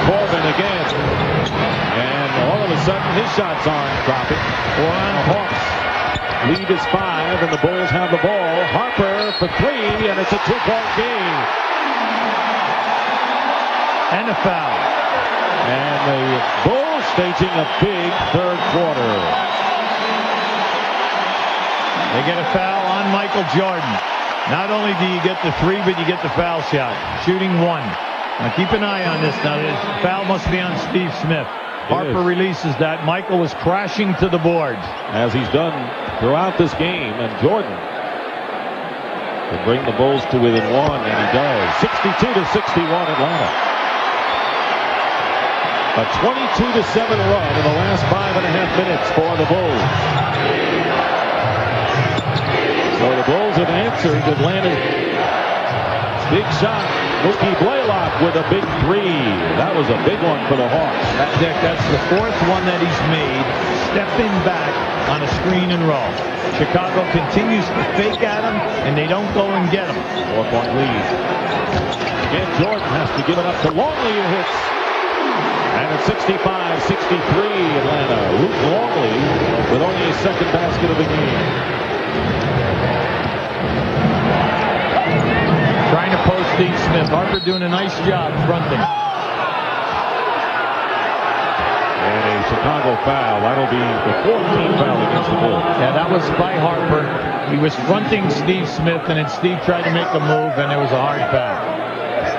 S3: Corbin again. And all of a sudden his shots aren't dropping. The Hawks lead is 5 and the Bulls have the ball. Harper for 3 and it's a 2-point game.
S8: And a foul.
S3: And the Bulls staging a big third quarter.
S8: They get a foul on Michael Jordan. Not only do you get the 3, but you get the foul shot. Shooting 1. Now keep an eye on this. Now this foul must be on Steve Smith. Harper releases that. Michael was crashing to the boards.
S3: As he's done throughout this game. And Jordan will bring the Bulls to within 1. And he does. 62-61 Atlanta. A 22-7 run in the last 5.5 minutes for the Bulls. So the Bulls have answered Atlanta's big shot. Mookie Blaylock with a big 3. That was a big one for the Hawks.
S8: That's the 4th one that he's made, stepping back on a screen and roll. Chicago continues to fake at him, and they don't go and get him.
S3: 4-point lead. Again, Jordan has to give it up to Longley, who hits. And it's 65-63 Atlanta. Luke Longley with only his 2nd basket of the game.
S8: Trying to post Steve Smith. Harper doing a nice job fronting.
S3: And a Chicago foul. That'll be the 14th foul against the Bulls.
S8: Yeah, that was by Harper. He was fronting Steve Smith, and then Steve tried to make a move, and it was a hard foul.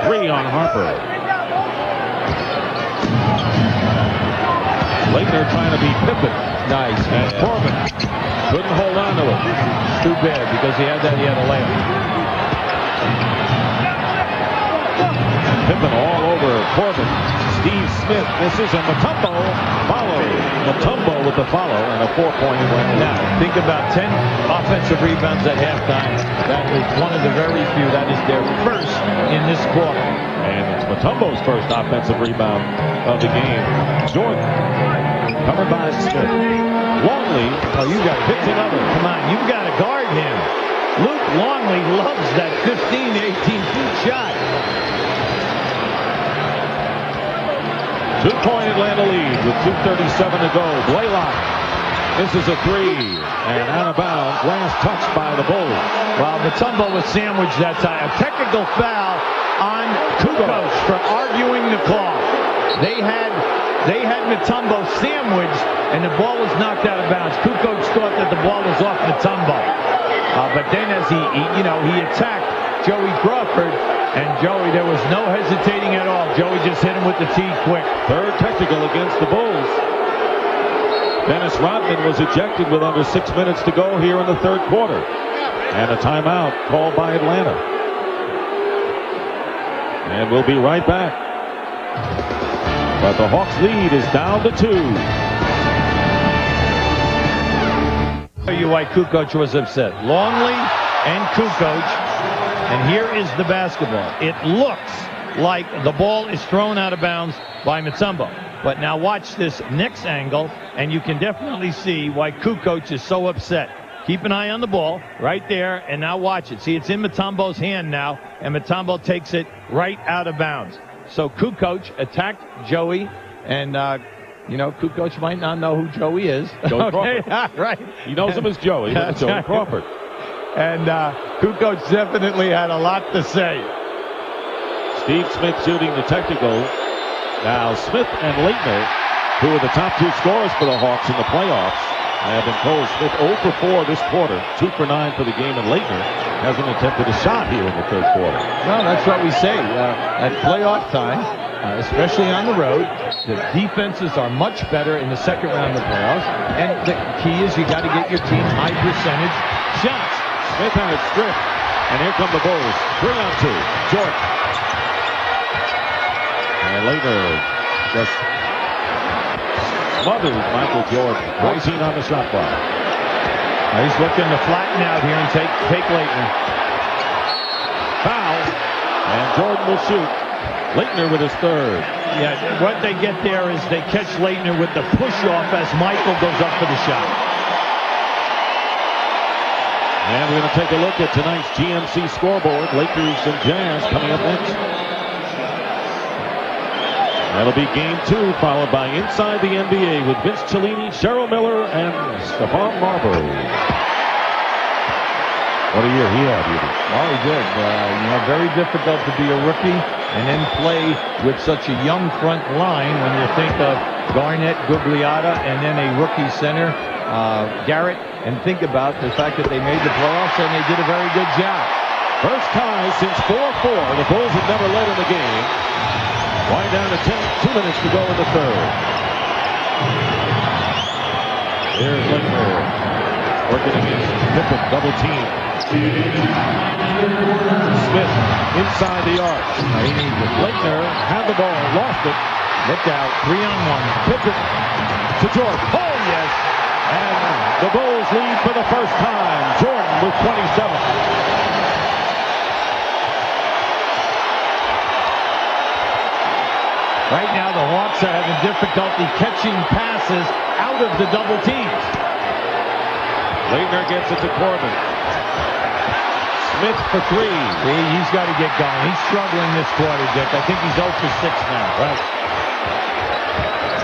S3: 3 on Harper. Laettner trying to beat Pippen.
S8: Nice.
S3: And Corbin couldn't hold on to it.
S8: Too bad, because he had a layup.
S3: Pippen all over Corbin. Steve Smith misses, and Mutombo follows. Mutombo with the follow and a 4-point win.
S8: Now, think about 10 offensive rebounds at halftime. That is one of the very few. That is their first in this quarter.
S3: And it's Mutombo's first offensive rebound of the game. Jordan covered by Smith. Longley,
S8: you got
S3: hits another.
S8: Come on, you've got to guard him. Luke Longley loves that 15 to 18 feet shot.
S3: 2-point Atlanta lead with 2:37 to go. Blaylock. This is a 3. And out of bounds. Last touch by the Bulls.
S8: Well, Mutombo was sandwiched that time. A technical foul on Kukoc for arguing the call. They had Mutombo sandwiched, and the ball was knocked out of bounds. Kukoc thought that the ball was off Mutombo. But then as he attacked Joey Crawford, and Joey, there was no hesitating at all. Joey just hit him with the tee quick.
S3: 3rd technical against the Bulls. Dennis Rodman was ejected with under 6 minutes to go here in the 3rd quarter. And a timeout called by Atlanta. And we'll be right back. But the Hawks lead is down to 2.
S8: I'll tell you why Kukoc was upset. Longley and Kukoc. And here is the basketball. It looks like the ball is thrown out of bounds by Mutombo. But now watch this next angle, and you can definitely see why Kukoc is so upset. Keep an eye on the ball right there, and now watch it. See, it's in Mutombo's hand now, and Mutombo takes it right out of bounds. So Kukoc attacked Joey, and Kukoc might not know who Joey is.
S3: Joey Crawford.
S8: Right.
S3: He knows him as Joey. That's Joey Crawford.
S8: And Kukoc definitely had a lot to say.
S3: Steve Smith shooting the technical. Now Smith and Laettner, who are the top 2 scorers for the Hawks in the playoffs, have been told Smith 0 for 4 this quarter, 2 for 9 for the game, and Laettner hasn't attempted a shot here in the 3rd quarter.
S8: No, that's what we say. At playoff time, especially on the road, the defenses are much better in the 2nd round of the playoffs, and the key is you got to get your team high percentage shots.
S3: Smith had it stripped, and here come the Bulls. 3 on 2. Jordan. And Laettner just smothers Michael Jordan. 14 on the shot clock.
S8: He's looking to flatten out here and take Laettner.
S3: Foul. And Jordan will shoot. Leitner with his third.
S8: Yeah, what they get there is they catch Leitner with the push-off as Michael goes up for the shot.
S3: And we're going to take a look at tonight's GMC scoreboard. Lakers and Jazz coming up next. That'll be game 2, followed by Inside the NBA with Vince Cellini, Cheryl Miller, and Stephon Marbury. What a year he had, Rudy.
S8: Oh, he did. Very difficult to be a rookie and then play with such a young front line when you think of Garnett, Gugliotta, and then a rookie center, Garrett, and think about the fact that they made the playoffs and they did a very good job.
S3: First tie since 4-4. The Bulls have never led in the game. Wind down to 2 minutes to go in the third. Here's Leitner working against Pippen, double team. Smith inside the arc. Leitner had the ball, lost it.
S8: Look out, 3-on-1.
S3: Pippen to Jordan. Oh, yes. And the Bulls lead for the first time. Jordan with 27.
S8: Right now, the Hawks are having difficulty catching passes out of the double teams.
S3: Leitner gets it to Corbin. Smith for 3.
S8: See, he's got to get going. He's struggling this quarter, Dick. I think he's 0 for 6 now.
S3: Right.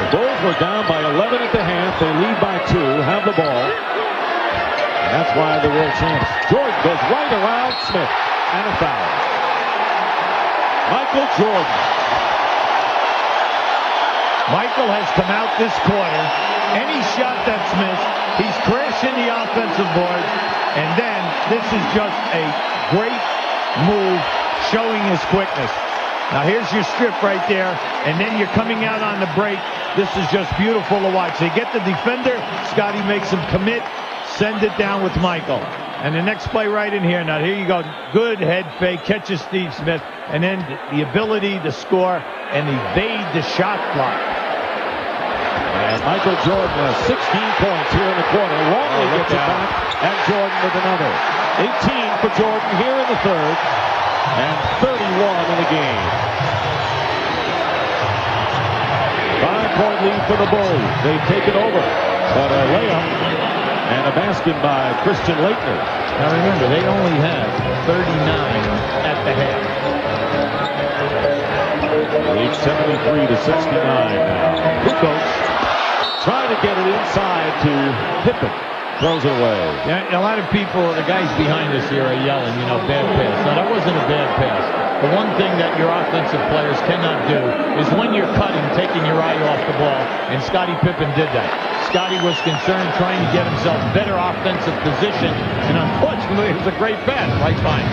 S3: The Bulls were down by 11 at the half. They lead by 2, have the ball. And that's why the world champs. Jordan goes right around Smith. And a foul. Michael Jordan.
S8: Michael has come out this quarter. Any shot that's missed, he's crashing the offensive board. And then this is just a great move showing his quickness. Now here's your strip right there. And then you're coming out on the break. This is just beautiful to watch. They get the defender. Scotty makes him commit. Send it down with Michael. And the next play right in here. Now here you go. Good head fake. Catches Steve Smith. And then the ability to score and evade the shot clock.
S3: And Michael Jordan has 16 points here in the quarter. Wrongly gets it back. And Jordan with another. 18 for Jordan here in the third. And 31 in the game. 5-point lead for the Bulls. They've taken over. But a layup and a basket by Christian Leitner.
S8: Now remember, they only have 39 at the half.
S3: Lead 73 to 69 now. Kukoc trying to get it inside to Pippen. Throws it away.
S8: Yeah, a lot of people, the guys behind us here are yelling, bad pass. Now, that wasn't a bad pass. The one thing that your offensive players cannot do is when you're cutting, taking your eye off the ball, and Scottie Pippen did that. Scottie was concerned trying to get himself better offensive position, and unfortunately, it was a great pass right by him.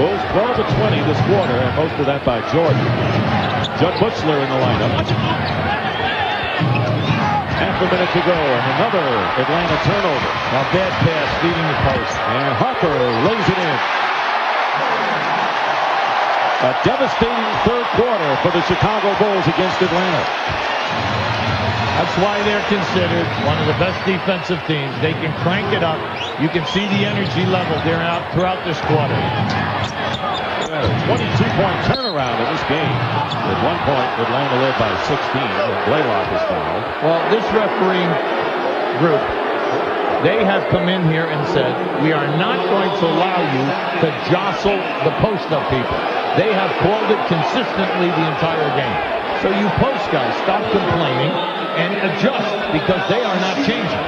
S3: Bulls 12 to 20 this quarter, and most of that by Jordan. Judd Buchler in the lineup. Half a minute to go, and another Atlanta turnover.
S8: Now, bad pass, feeding the post.
S3: And Harper lays it in. A devastating third quarter for the Chicago Bulls against Atlanta.
S8: That's why they're considered one of the best defensive teams. They can crank it up. You can see the energy level there out throughout this quarter.
S3: A 22-point turnaround in this game. At one point, Atlanta led by 16, and Blaylock is fouled.
S8: Well, this refereeing group, they have come in here and said, we are not going to allow you to jostle the post-up people. They have called it consistently the entire game. So you post guys, stop complaining and adjust because they are not changing.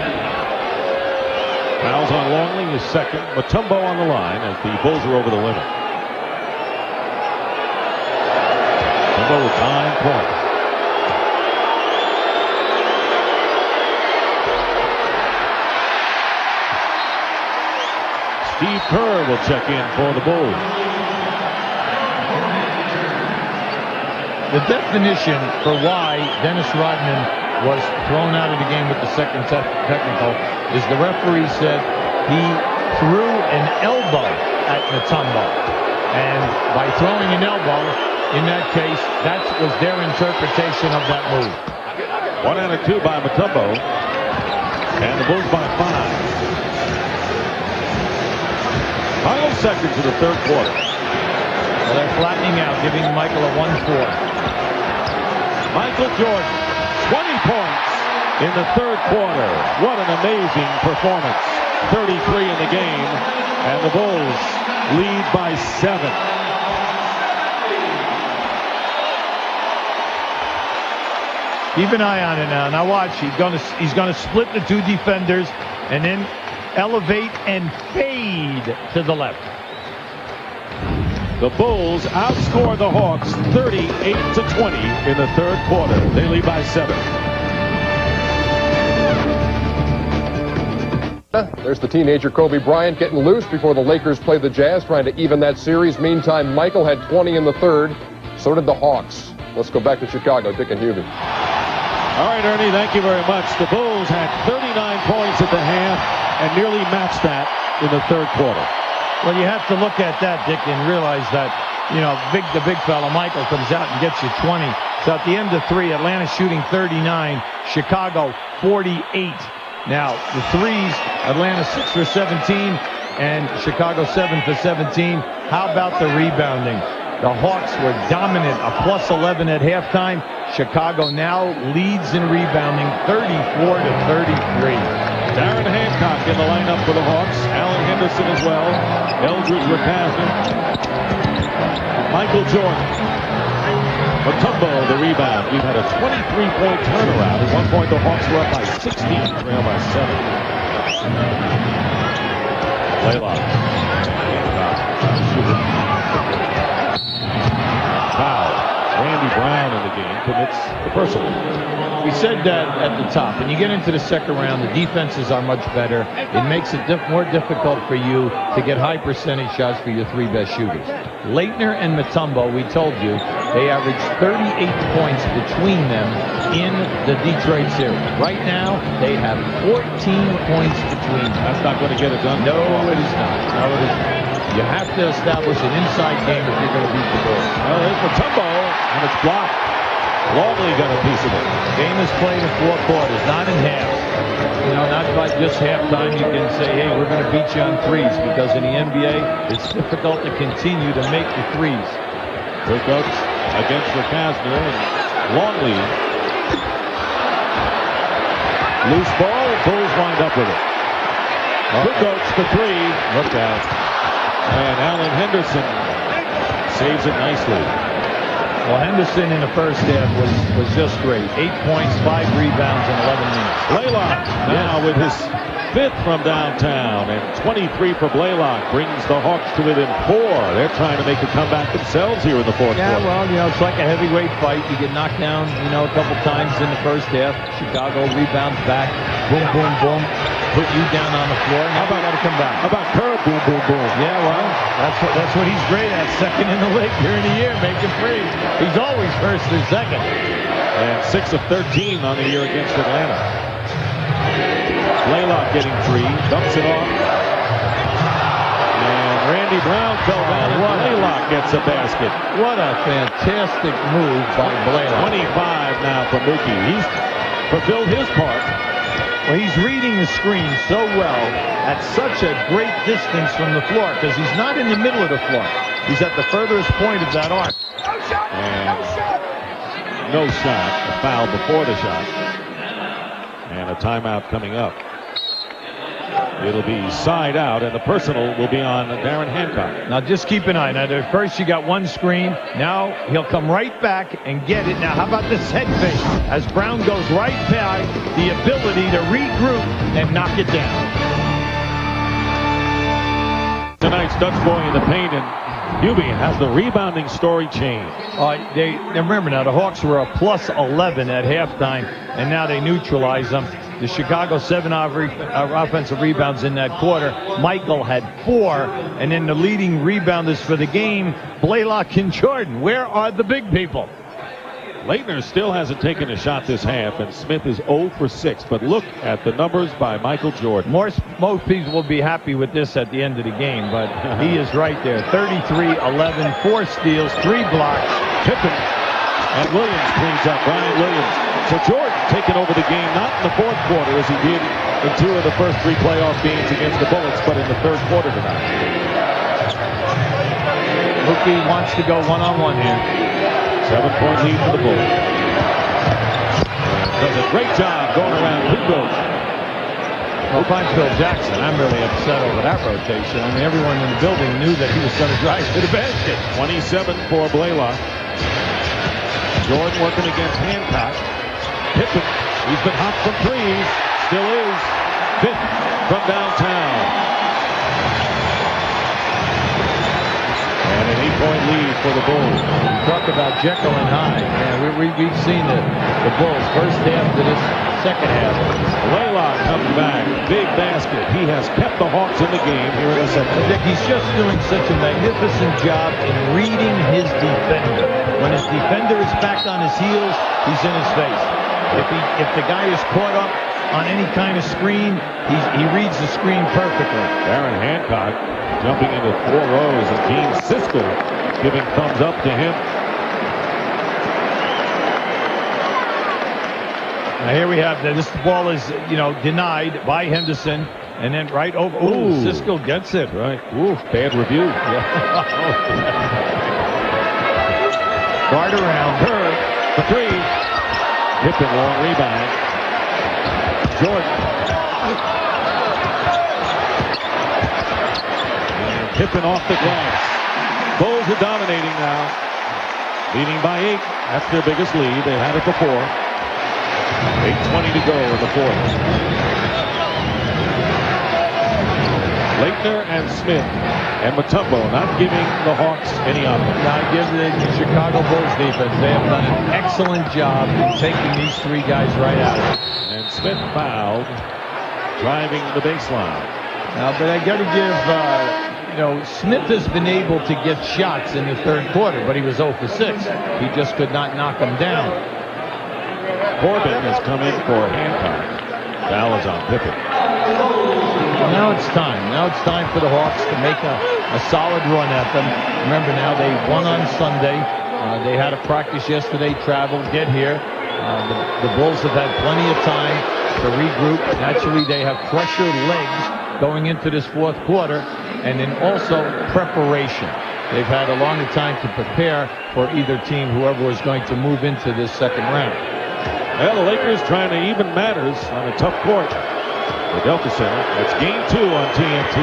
S3: Fouls on Longley is second. Mutombo on the line as the Bulls are over the limit. Mutombo with 9 points. Steve Kerr will check in for the Bulls.
S8: The definition for why Dennis Rodman was thrown out of the game with the second technical is the referee said he threw an elbow at Mutombo. And by throwing an elbow, in that case, that was their interpretation of that move.
S3: 1 out of 2 by Mutombo. And the Bulls by 5. Final seconds of the third quarter.
S8: Well, they're flattening out, giving Michael a 1-4. Michael Jordan, 20 points in the third quarter. What an amazing performance. 33 in the game, and the Bulls lead by 7. Keep an eye on it now. Now watch. He's gonna split the two defenders and then elevate and fade to the left. The Bulls outscore the Hawks 38-20 in the third quarter. They lead by 7.
S1: There's the teenager Kobe Bryant getting loose before the Lakers play the Jazz, trying to even that series. Meantime, Michael had 20 in the third. So did the Hawks. Let's go back to Chicago. Dick and Hubie.
S3: All right, Ernie, thank you very much. The Bulls had 39 points at the half and nearly matched that in the third quarter.
S8: Well, you have to look at that, Dick, and realize that, you know, the big fella, Michael, comes out and gets you 20. So at the end of 3, Atlanta shooting 39, Chicago 48. Now, the threes, Atlanta 6 for 17, and Chicago 7 for 17. How about the rebounding? The Hawks were dominant, a plus 11 at halftime. Chicago now leads in rebounding 34-33.
S3: Darren Hancock in the lineup for the Hawks. Alan Henderson as well. Eldridge Rapazzi. Michael Jordan. Mutombo, the rebound. We've had a 23-point turnaround. At one point, the Hawks were up by 16, trail by 7. Blaylock. Foul. Randy Brown in the game commits the personal.
S8: We said that at the top. When you get into the second round, the defenses are much better. It makes it more difficult for you to get high percentage shots for your 3 best shooters. Leitner and Mutombo, we told you, they averaged 38 points between them in the Detroit series. Right now, they have 14 points between them.
S3: That's not going to get it done.
S8: No, it is not. No, it is not. You have to establish an inside game if you're going to beat the Bulls.
S3: Well, there's Mutombo, and it's blocked. Longley got a piece of it.
S8: Game is played in 4 quarters, not in half. You know, not by just halftime you can say, hey, we're going to beat you on threes, because in the NBA, it's difficult to continue to make the threes.
S3: Wilcox against Rapazzi and Longley. Loose ball, Bulls wind up with it. Wilcox for 3. Look out. And Alan Henderson saves it nicely.
S8: Well, Henderson in the first half was just great. 8 points, 5 rebounds in 11 minutes.
S3: Blaylock now with his 5th from downtown, and 23 for Blaylock brings the Hawks to within 4. They're trying to make a comeback themselves here in the fourth quarter.
S8: Well, you know, it's like a heavyweight fight. You get knocked down, you know, a couple times in the first half. Chicago rebounds back. Boom, boom, boom. Put you down on the floor. How about got to come back?
S3: How about Kerr? Boom, boom, boom.
S8: Yeah, well, that's what he's great at. Second in the league during the year, making threes. He's always first or second.
S3: And 6 of 13 on the year against Atlanta. Blaylock getting 3, dumps it off. And Randy Brown fell down, and Blaylock gets a basket.
S8: What a fantastic move by Blaylock.
S3: 25 now for Mookie. He's fulfilled his part.
S8: Well, he's reading the screen so well at such a great distance from the floor, because he's not in the middle of the floor. He's at the furthest point of that arc.
S3: And no shot. A foul before the shot. And a timeout coming up. It'll be side out, and the personal will be on Darren Hancock.
S8: Now just keep an eye. Now at first you got one screen. Now he'll come right back and get it. Now how about this head fake? As Brown goes right by, the ability to regroup and knock it down.
S3: Tonight's Dutch boy in the paint, and Hubie has the rebounding story changed.
S8: Remember now, the Hawks were a plus 11 at halftime, and now they neutralize them. The Chicago 7 offensive rebounds in that quarter. Michael had 4, and then the leading rebounders for the game, Blaylock and Jordan. Where are the big people?
S3: Leitner still hasn't taken a shot this half, and Smith is 0 for 6. But look at the numbers by Michael Jordan.
S8: Most people will be happy with this at the end of the game, but he is right there. 33, 11, 4 steals, 3 blocks.
S3: Pippen and Williams cleans up. Brian Williams. So Jordan taking over the game, not in the fourth quarter as he did in 2 of the first 3 playoff games against the Bullets, but in the third quarter tonight.
S8: Mookie wants to go one-on-one here.
S3: 7-point lead for the Bulls. Does a great job going around Kukoc.
S8: Well, if I'm Phil Jackson, I'm really upset over that rotation. I mean, everyone in the building knew that he was going to drive to the basket.
S3: 27 for Blaylock. Jordan working against Hancock. Pippen, he's been hot from threes. Still is. Fifth from downtown. And an 8-point lead for the Bulls.
S8: Talk about Jekyll and Hyde. Man, we've seen the Bulls first half to this second half.
S3: Blaylock comes back. Big basket. He has kept the Hawks in the game here in the second.
S8: Dick, he's just doing such a magnificent job in reading his defender. When his defender is back on his heels, he's in his face. If the guy is caught up on any kind of screen, he reads the screen perfectly.
S3: Aaron Hancock jumping into 4 rows, and Gene Siskel giving thumbs up to him.
S8: Now here we have this ball is denied by Henderson, and then right over. Ooh, Siskel gets it.
S3: Right. Ooh, bad review.
S8: Guard around.
S3: Bird for 3. Pippen long rebound. Jordan. And Pippen off the glass. Bulls are dominating now. Leading by 8. That's their biggest lead. They've had it before. 8:20 to go in the fourth. Leitner and Smith and Mutombo not giving the Hawks any offense.
S8: Now give the Chicago Bulls defense. They have done an excellent job in taking these 3 guys right out of it.
S3: And Smith fouled, driving the baseline.
S8: Now, but I got to give, Smith has been able to get shots in the third quarter, but he was 0 for 6. He just could not knock them down.
S3: Corbin has come in for Hancock. Foul is on Pippen.
S8: Now it's time. Now it's time for the Hawks to make a solid run at them. Remember now, they won on Sunday. They had a practice yesterday, travel, get here. The Bulls have had plenty of time to regroup. Naturally, they have fresher legs going into this fourth quarter, and then also preparation. They've had a longer time to prepare for either team, whoever is going to move into this second round.
S3: Well, the Lakers trying to even matters on a tough court. The Delta Center. It's game 2 on TNT.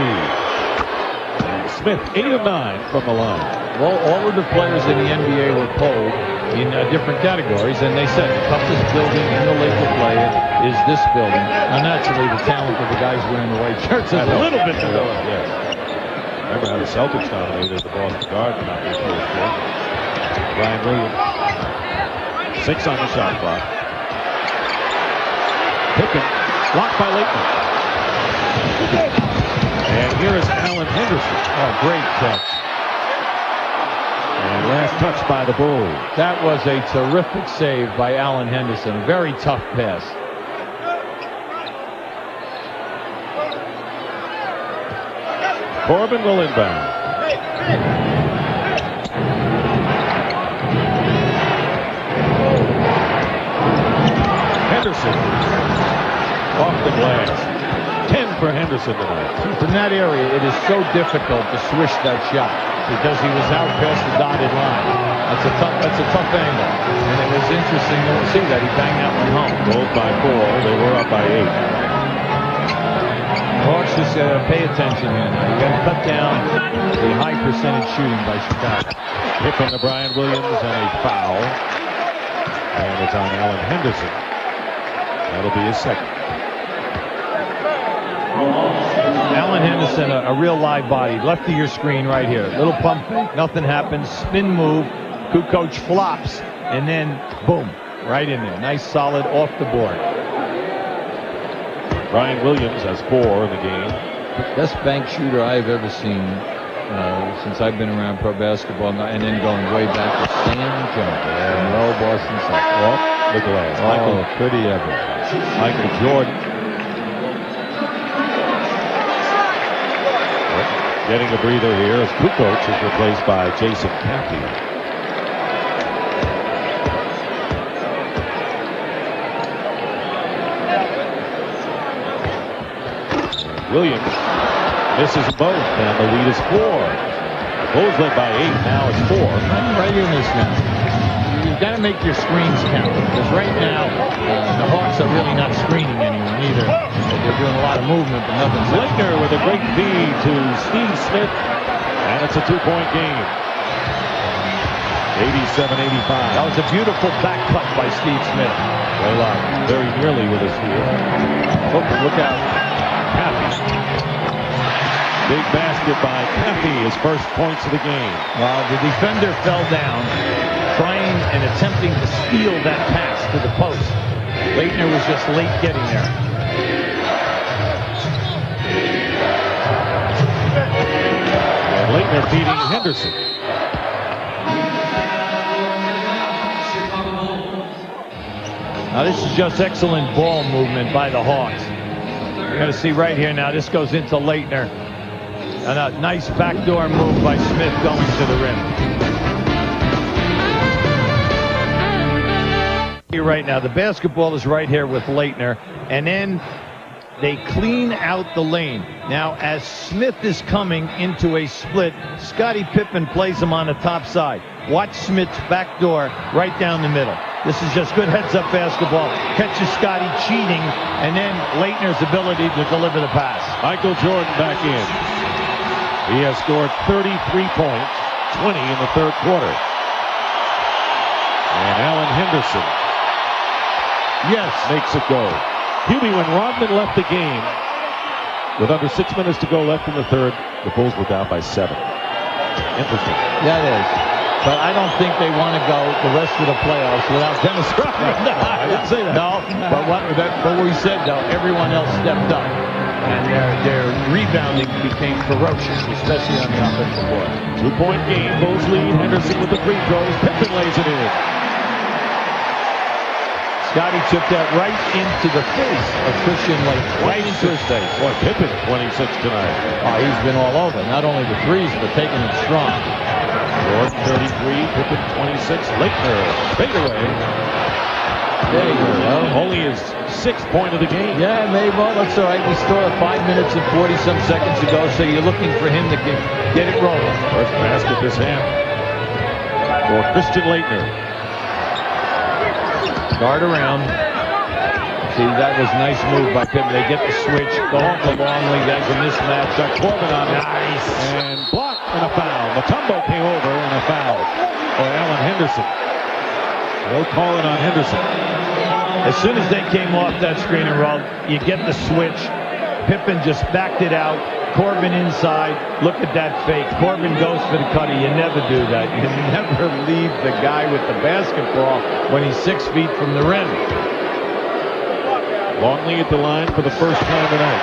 S3: And Smith, 8 of 9 from the line.
S8: Well, all of the players in the NBA were polled in different categories, and they said the toughest building in the league to play in is this building. Now, naturally, the talent of the guys wearing the white shirts has a little bit to do with it.
S3: Remember how the Celtics dominated the Boston Garden out there for the floor. Brian Williams. 6 on the shot clock. Pippen, blocked by Leitner. And here is Alan Henderson.
S8: Oh, great catch.
S3: And last touch by the Bulls.
S8: That was a terrific save by Alan Henderson. Very tough pass.
S3: Corbin will inbound. Henderson off the glass. 10 for Henderson tonight.
S8: From that area, it is so difficult to swish that shot because he was out past the dotted line. That's a tough angle. And it was interesting to see that he banged that one home.
S3: Bulls by 4. They were up by 8.
S8: Hawks just pay attention here now. You got to cut down the high percentage shooting by Chicago.
S3: Pippen to Brian Williams and a foul. And it's on Alan Henderson. That'll be his second.
S8: Alan Henderson, a real live body. Left of your screen right here. Little pump fake. Nothing happens. Spin move. Kukoc flops. And then, boom. Right in there. Nice, solid, off the board.
S3: Brian Williams has 4 in the game.
S8: Best bank shooter I've ever seen since I've been around pro basketball. And then going way back to Sam Jones. Low Boston Celtics.
S3: Off the glass.
S8: Michael, could he ever?
S3: Michael Jordan. Getting a breather here as Kukoc is replaced by Jason Cappy. Williams misses both, and the lead is 4. Bulls led by 8. Now it's 4.
S8: I'm right in this now. You've got to make your screens count, because right now the Hawks are really not screening anyone either. They're doing a lot of movement, but nothing's
S3: Laettner with a great feed to Steve Smith, and it's a 2-point game. 87-85.
S8: That was a beautiful back cut by Steve Smith.
S3: Very nearly with his heel.
S8: Look out.
S3: Caffey. Big basket by Caffey, his first points of the game.
S8: Well, the defender fell down, trying and attempting to steal that pass to the post. Laettner was just late getting there.
S3: And Laettner feeding Henderson.
S8: Now this is just excellent ball movement by the Hawks. You're going to see right here now, this goes into Laettner. And a nice backdoor move by Smith going to the rim. Here right now, the basketball is right here with Laettner, and then they clean out the lane. Now, as Smith is coming into a split, Scottie Pippen plays him on the top side. Watch Smith's backdoor right down the middle. This is just good heads-up basketball. Catches Scottie cheating, and then Laettner's ability to deliver the pass.
S3: Michael Jordan back in. He has scored 33 points, 20 in the third quarter. And Alan Henderson, yes, makes it go. Hubie, when Rodman left the game, with under 6 minutes to go left in the third, the Bulls were down by 7. Interesting.
S8: That is. But I don't think they want to go the rest of the playoffs without Dennis Rodman.
S3: No, I didn't say that.
S8: No, but what we said, though, everyone else stepped up. And their rebounding became ferocious, especially on the offensive board.
S3: 2-point game, Bulls lead. Henderson with the free throws. Pippen lays it in.
S8: Scottie took that right into the face of Christian Laettner. Right into his face.
S3: Boy, Pippen 26 tonight.
S8: Oh, he's been all over. Not only the threes, but taking it strong.
S3: Jordan 33, Pippen 26. Laettner fade away.
S8: There you go.
S3: Only his 6th point of the game.
S8: Yeah, maybe. Well, that's all right. We still have 5 minutes and 40-some seconds to go, so you're looking for him to get it rolling.
S3: First basket this half for Christian Laettner.
S8: Guard around. See, that was a nice move by Pippen. They get the switch, go up the Longley. That's a mismatch.
S3: Got Corbin on it.
S8: Nice.
S3: And blocked and a foul. Mutombo came over and a foul for Alan Henderson. No calling on Henderson.
S8: As soon as they came off that screen and roll, you get the switch. Pippen just backed it out. Corbin inside. Look at that fake. Corbin goes for the cutter. You never do that. You never leave the guy with the basketball when he's 6 feet from the rim.
S3: Longley at the line for the first time tonight.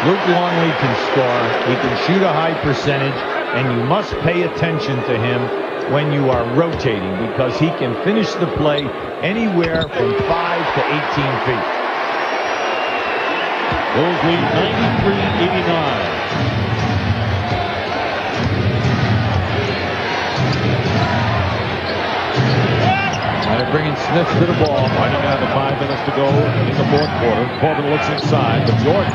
S8: Luke Longley can score. He can shoot a high percentage, and you must pay attention to him when you are rotating, because he can finish the play anywhere from 5 to 18 feet.
S3: Bulls lead 93-89.
S8: Now they're bringing Smith to the ball.
S3: Winding down to 5 minutes to go in the fourth quarter. Corbin looks inside, but Jordan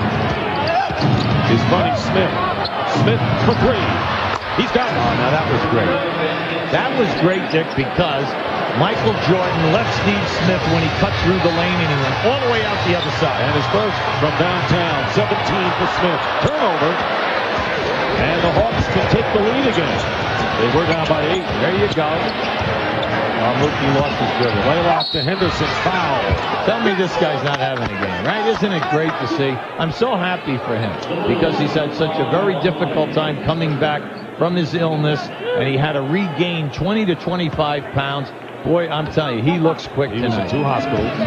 S3: is fronting Smith. Smith for 3. He's got it.
S8: Oh, now that was great. That was great, Dick, because Michael Jordan left Steve Smith when he cut through the lane, and he went all the way out the other side.
S3: And his first from downtown, 17 for Smith. Turnover. And the Hawks can take the lead again. They were down by 8.
S8: There you go. Mookie lost his dribble.
S3: Laylock to Henderson. Foul.
S8: Tell me this guy's not having a game, right? Isn't it great to see? I'm so happy for him because he's had such a very difficult time coming back from his illness, and he had to regain 20 to 25 pounds. Boy, I'm telling you, he looks quick
S3: He was
S8: tonight.
S3: in 2 hospitals.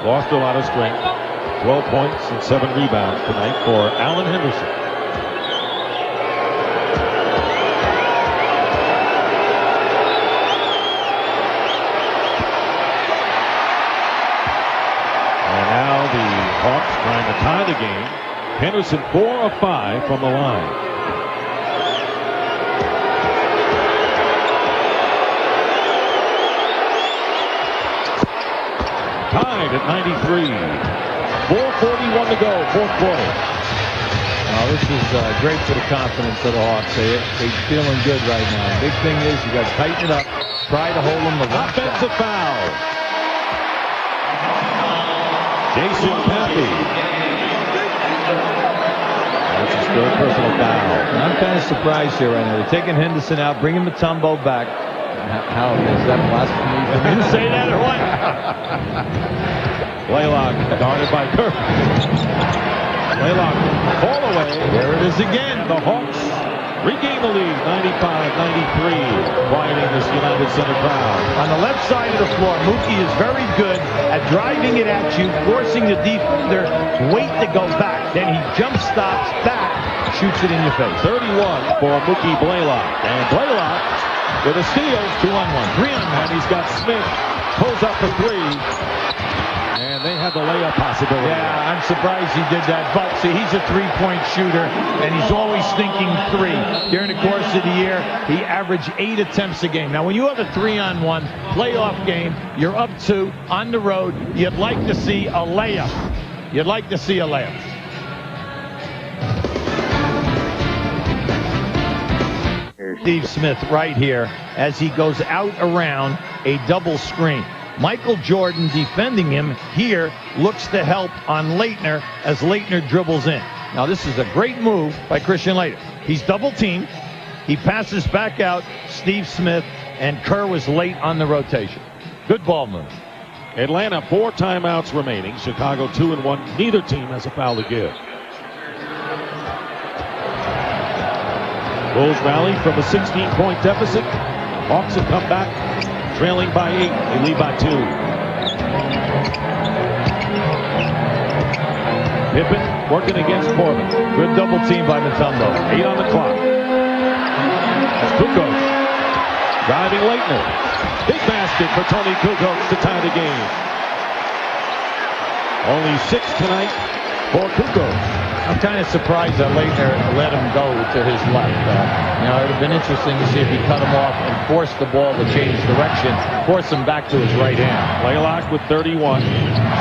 S3: Lost a lot of strength. 12 points and 7 rebounds tonight for Alan Henderson. And now the Hawks trying to tie the game. Henderson 4 of 5 from the line. Tied at 93. 4:41 to go, fourth quarter.
S8: Well, this is great for the confidence of the Hawks. They're feeling good right now. Big thing is you got to tighten it up. Try to hold them to one
S3: Offensive foul. Jason Pappy. That's his third personal foul.
S8: I'm kind of surprised here right now. They're taking Henderson out, bringing Mutombo back. How is that blasphemy for me to say that or what?
S3: Blaylock guarded by Kirk. Blaylock fall away.
S8: There it is again.
S3: And the Hawks regain the lead, 95-93, quieting this United Center crowd.
S8: On the left side of the floor, Mookie is very good at driving it at you, forcing the defender weight to go back. Then he jump stops back, shoots it in your face.
S3: 31 for Mookie Blaylock. And Blaylock with a steal, 2-on-1, 3-on-1. And he's got Smith, pulls up for three. And they have the layup possibility.
S8: Yeah, I'm surprised he did that. But see, he's a three-point shooter, and he's always thinking three. During the course of the year, he averaged 8 attempts a game. Now, when you have a 3-on-1 playoff game, you're up 2 on the road. You'd like to see a layup. You'd like to see a layup. Steve Smith right here as he goes out around a double screen. Michael Jordan defending him here looks to help on Leitner as Leitner dribbles in. Now this is a great move by Christian Leitner. He's double teamed. He passes back out Steve Smith, and Kerr was late on the rotation. Good ball move.
S3: Atlanta 4 timeouts remaining. Chicago 2-1. Neither team has a foul to give. Bulls rally from a 16-point deficit. Hawks have come back, trailing by 8. They lead by 2. Pippen working against Corbin.
S8: Good double team by Mutombo.
S3: 8 on the clock. That's Kukoc driving Leitner. Big basket for Tony Kukoc to tie the game. Only 6 tonight for Kukoc.
S8: I'm kind of surprised that Leitner let him go to his left. It would have been interesting to see if he cut him off and forced the ball to change direction, force him back to his right hand.
S3: Blaylock with 31,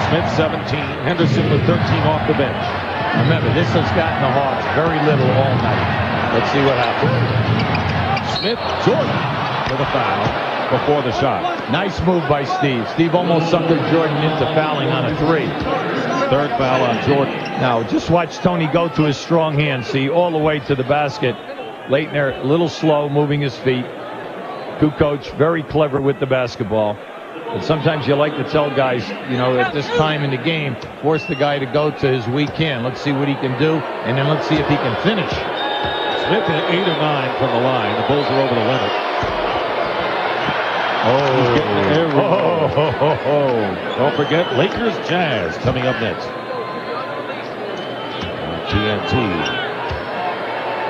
S3: Smith 17, Henderson with 13 off the bench.
S8: Remember, this has gotten the Hawks very little all night. Let's see what happens.
S3: Smith, Jordan with a foul before the shot.
S8: Nice move by Steve. Steve almost suckered Jordan into fouling on a 3.
S3: Third foul on Jordan.
S8: Now, just watch Tony go to his strong hand. See, all the way to the basket. Leitner, a little slow, moving his feet. Kukoc, very clever with the basketball. But sometimes you like to tell guys, at this time in the game, force the guy to go to his weak hand. Let's see what he can do, and then let's see if he can finish.
S3: Smith at 8 or 9 from the line. The Bulls are over the limit. Don't forget Lakers Jazz coming up next. TNT.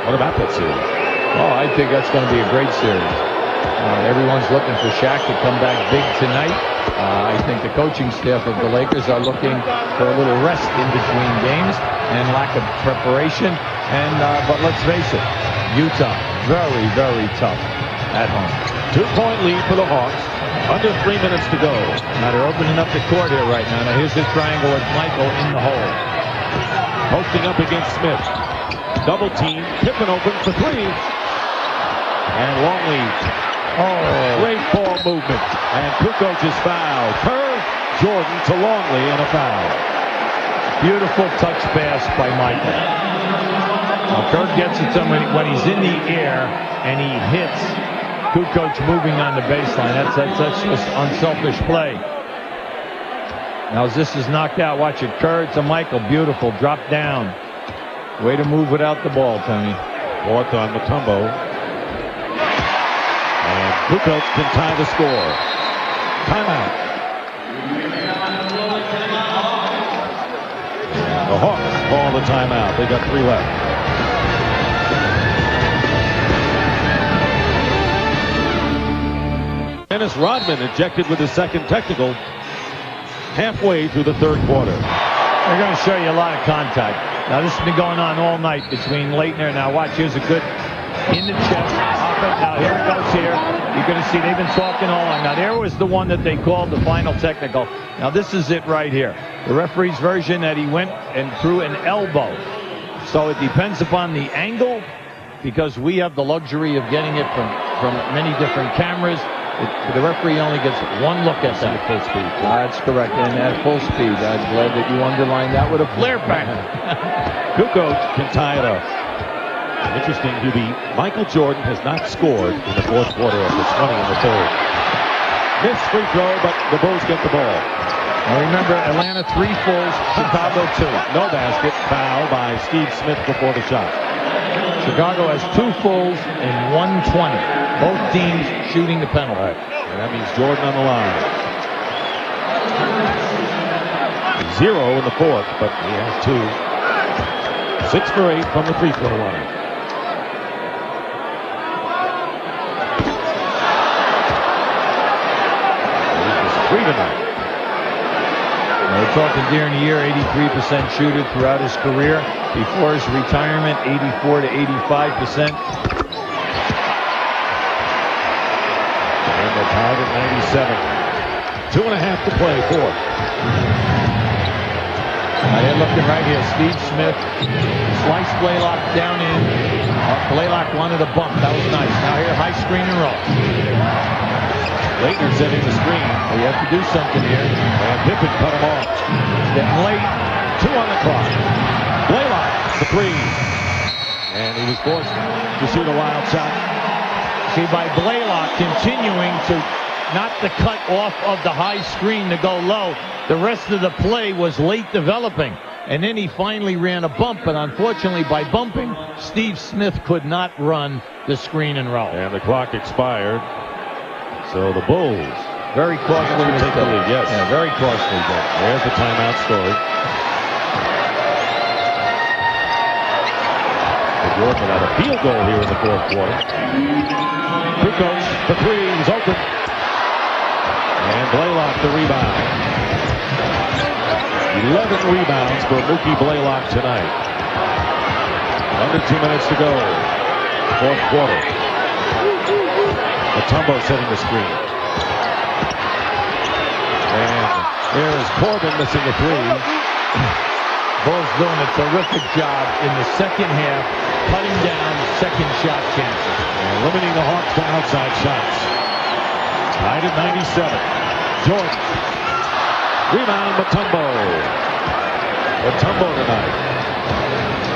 S3: What about that series?
S8: Oh, I think that's going to be a great series. Everyone's looking for Shaq to come back big tonight. I think the coaching staff of the Lakers are looking for a little rest in between games and lack of preparation. But let's face it, Utah, very, very tough at home.
S3: 2-point lead for the Hawks. Under 3 minutes to go.
S8: Now they're opening up the court here right now. Now here's the triangle with Michael in the hole.
S3: Posting up against Smith. Double team. Pippen open for 3. And Longley. Great ball movement. And Kukoc is fouled. Kerr, Jordan to Longley and a foul.
S8: Beautiful touch pass by Michael. Now Kerr gets it to him when he's in the air and he hits Kukoc moving on the baseline. That's just unselfish play. Now as this is knocked out, watch it. Kerr to Michael. Beautiful. Drop down. Way to move without the ball, Tony.
S3: 4th on Mutombo. And Kukoc can tie the score. Timeout. The Hawks call the timeout. They got 3 left. Dennis Rodman ejected with his second technical halfway through the 3rd quarter.
S8: They're going to show you a lot of contact. Now this has been going on all night between Leitner. Now watch, here's a good in the chest. Now here it goes here. You're going to see they've been talking all night. Now there was the one that they called the final technical. Now this is it right here. The referee's version that he went and threw an elbow So it depends upon the angle, because we have the luxury of getting it from many different cameras. The referee only gets one look at that.
S9: Full speed. That's correct. And at full speed. I'm glad that you underlined that with a flare back.
S3: Kukoc can tie it up. Interesting, Hubie. Michael Jordan has not scored in the fourth quarter of the 20 in the third. Missed free throw, but the Bulls get the ball.
S8: Now remember, Atlanta 3 fulls, Chicago 2.
S3: No basket. Foul by Steve Smith before the shot.
S8: Chicago has 2 fulls and 120. Both teams shooting the penalty.
S3: Right. And that means Jordan on the line. 0 in the fourth, but he has 2. 6 for 8 from the free throw line. He's 3 tonight.
S8: We're talking during the year, 83% shooter throughout his career. Before his retirement, 84 to 85%.
S3: And they're tied at 97. 2.5 to play, fourth.
S8: Now they're looking right here. Steve Smith, slice Blaylock down in. Blaylock wanted a bump. That was nice. Now here, high screen and roll.
S3: Leitner setting the screen.
S8: Well, you have to do something here.
S3: And Pippen cut him off.
S8: Getting late.
S3: 2 on the clock. Blaylock, the 3. And he was forced to shoot a wild shot.
S8: See, by Blaylock continuing to not to cut off of the high screen to go low, the rest of the play was late developing. And then he finally ran a bump, but unfortunately by bumping, Steve Smith could not run the screen and roll.
S3: And the clock expired. So the Bulls
S8: very costly
S3: take the lead. Yes.
S8: Yeah, very costly.
S3: There's the timeout story. Jordan had a field goal here in the fourth quarter. Kukoc, the 3 is open. And Blaylock the rebound. 11 rebounds for Mookie Blaylock tonight. Under 2 minutes to go. Fourth quarter. Mutombo setting the screen. And there's Corbin missing the 3.
S8: Bulls doing a terrific job in the second half, cutting down second shot chances.
S3: And limiting the Hawks to outside shots. Tied at 97. Jordan. Rebound, Mutombo. Mutombo tonight.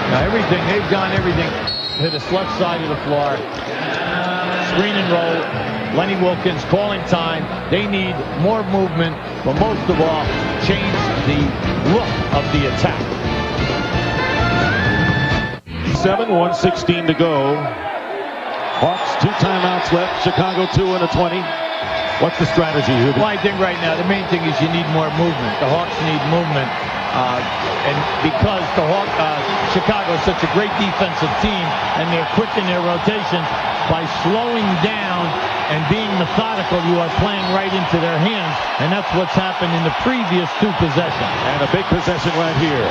S8: Now everything, they've gone everything to this left side of the floor. Screen and roll. Lenny Wilkins calling time. They need more movement, but most of all, change the look of the attack.
S3: 1:16 to go. Hawks 2 timeouts left. Chicago 2 and a 20. What's the strategy, Hubie?
S8: Well, I think right now the main thing is you need more movement. The Hawks need movement. And because Chicago is such a great defensive team and they're quick in their rotations, by slowing down and being methodical, you are playing right into their hands. And that's what's happened in the previous 2 possessions.
S3: And a big possession right here.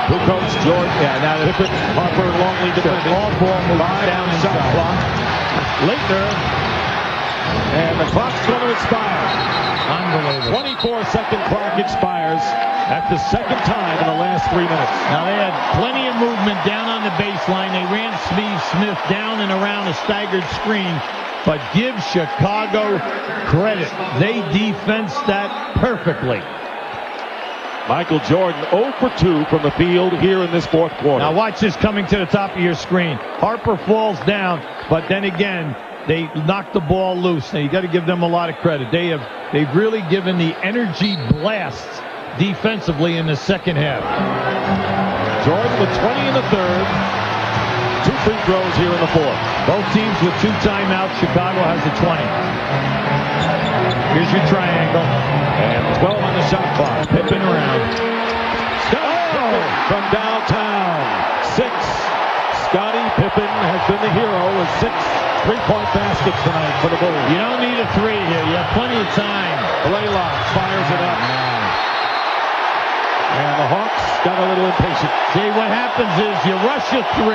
S3: Kukoc, Jordan,
S8: now
S3: Pippen, Harper, Longley defending.
S8: All ball moves down
S3: shot
S8: inside.
S3: clock. Leitner. And the clock's going to expire.
S8: Unbelievable.
S3: 24-second clock expires at the second time in the last 3 minutes.
S8: Now they had plenty of movement down on the baseline. They ran Steve Smith down and around a staggered screen. But give Chicago credit. They defensed that perfectly.
S3: Michael Jordan 0 for 2 from the field here in this fourth quarter.
S8: Now watch this coming to the top of your screen. Harper falls down, but then again, they knocked the ball loose. Now you got to give them a lot of credit. They've really given the energy blasts defensively in the second half.
S3: Jordan with 20 in the third. 2 free throws here in the fourth.
S8: Both teams with 2 timeouts. Chicago has a 20. Here's your triangle.
S3: And 12 on the shot clock.
S8: Pippen around.
S3: Pippen from downtown. 6. Scottie Pippen has been the hero with 6 3-point baskets tonight for the Bulls.
S8: You don't need a 3 here. You have plenty of time.
S3: Blaylock fires it up. And the Hawks got a little impatient.
S8: See, what happens is you rush a 3.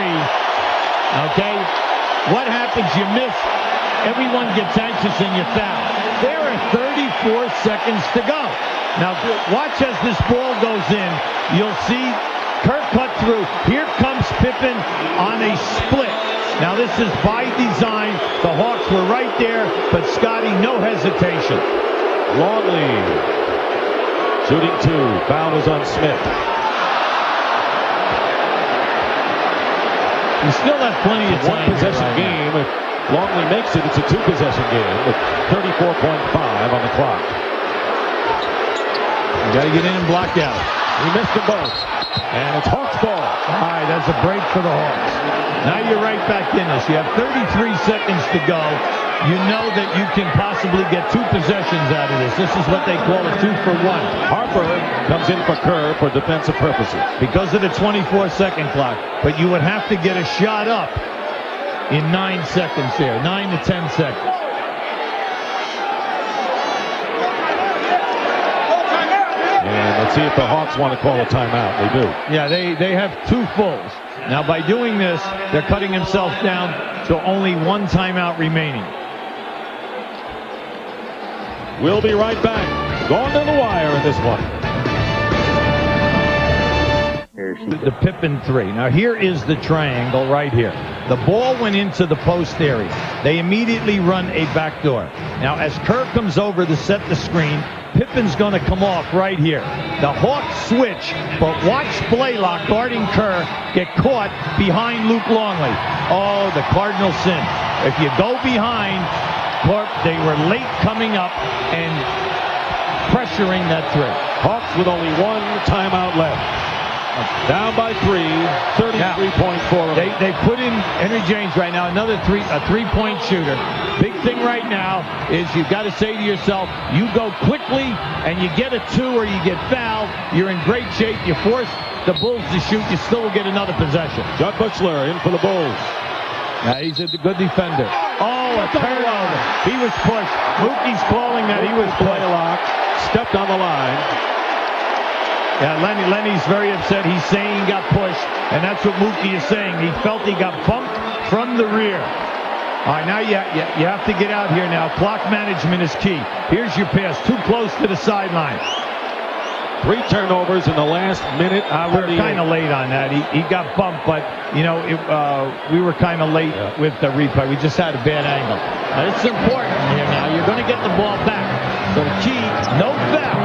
S8: Okay? What happens? You miss. Everyone gets anxious and you foul. There are 34 seconds to go. Now, watch as this ball goes in. You'll see Kirk cut through. Here comes Pippen on a split. Now, this is by design. The Hawks were right there, but Scotty, no hesitation.
S3: Longley shooting 2. Foul was on Smith.
S8: You still have plenty of time.
S3: One-possession game. If Longley makes it, it's a 2-possession game with 34.5 on the clock.
S8: You got to get in and block out.
S3: He missed them both. And it's Hawks ball.
S8: All right, that's a break for the Hawks. Now you're right back in this. You have 33 seconds to go. You know that you can possibly get 2 possessions out of this. This is what they call a 2-for-1.
S3: Harper comes in for Kerr for defensive purposes.
S8: Because of the 24-second clock. But you would have to get a shot up in 9 seconds here. 9 to 10 seconds.
S3: And let's see if the Hawks want to call a timeout. They do.
S8: Yeah, they have 2 fulls. Now, by doing this, they're cutting themselves down to only 1 timeout remaining.
S3: We'll be right back. Going to the wire in this one.
S8: The Pippen 3. Now, here is the triangle right here. The ball went into the post area. They immediately run a backdoor. Now, as Kerr comes over to set the screen, Pippen's going to come off right here. The Hawks switch, but watch Blaylock guarding Kerr get caught behind Luke Longley. Oh, the Cardinals sin. If you go behind, they were late coming up and pressuring that 3.
S3: Hawks with only 1 timeout left. Down by 3, 33.4.
S8: They put in Henry James right now, another a 3-point shooter. Big thing right now is you've got to say to yourself, you go quickly and you get a 2 or you get fouled, you're in great shape. You force the Bulls to shoot, you still will get another possession.
S3: Judd Buchler in for the Bulls.
S8: Now he's a good defender. Oh, a turnover. He was pushed. Mookie's calling that he was pushed.
S3: Stepped on the line.
S8: Yeah, Lenny's very upset. He's saying he got pushed, and that's what Mookie is saying. He felt he got bumped from the rear. All right, now you have to get out here now. Clock management is key. Here's your pass, too close to the sideline.
S3: 3 turnovers in the last minute.
S8: We're kind of late on that. He got bumped, but, you know, we were kind of late with the replay. We just had a bad angle. Now, it's important here now. You're going to get the ball back. So the key, no foul.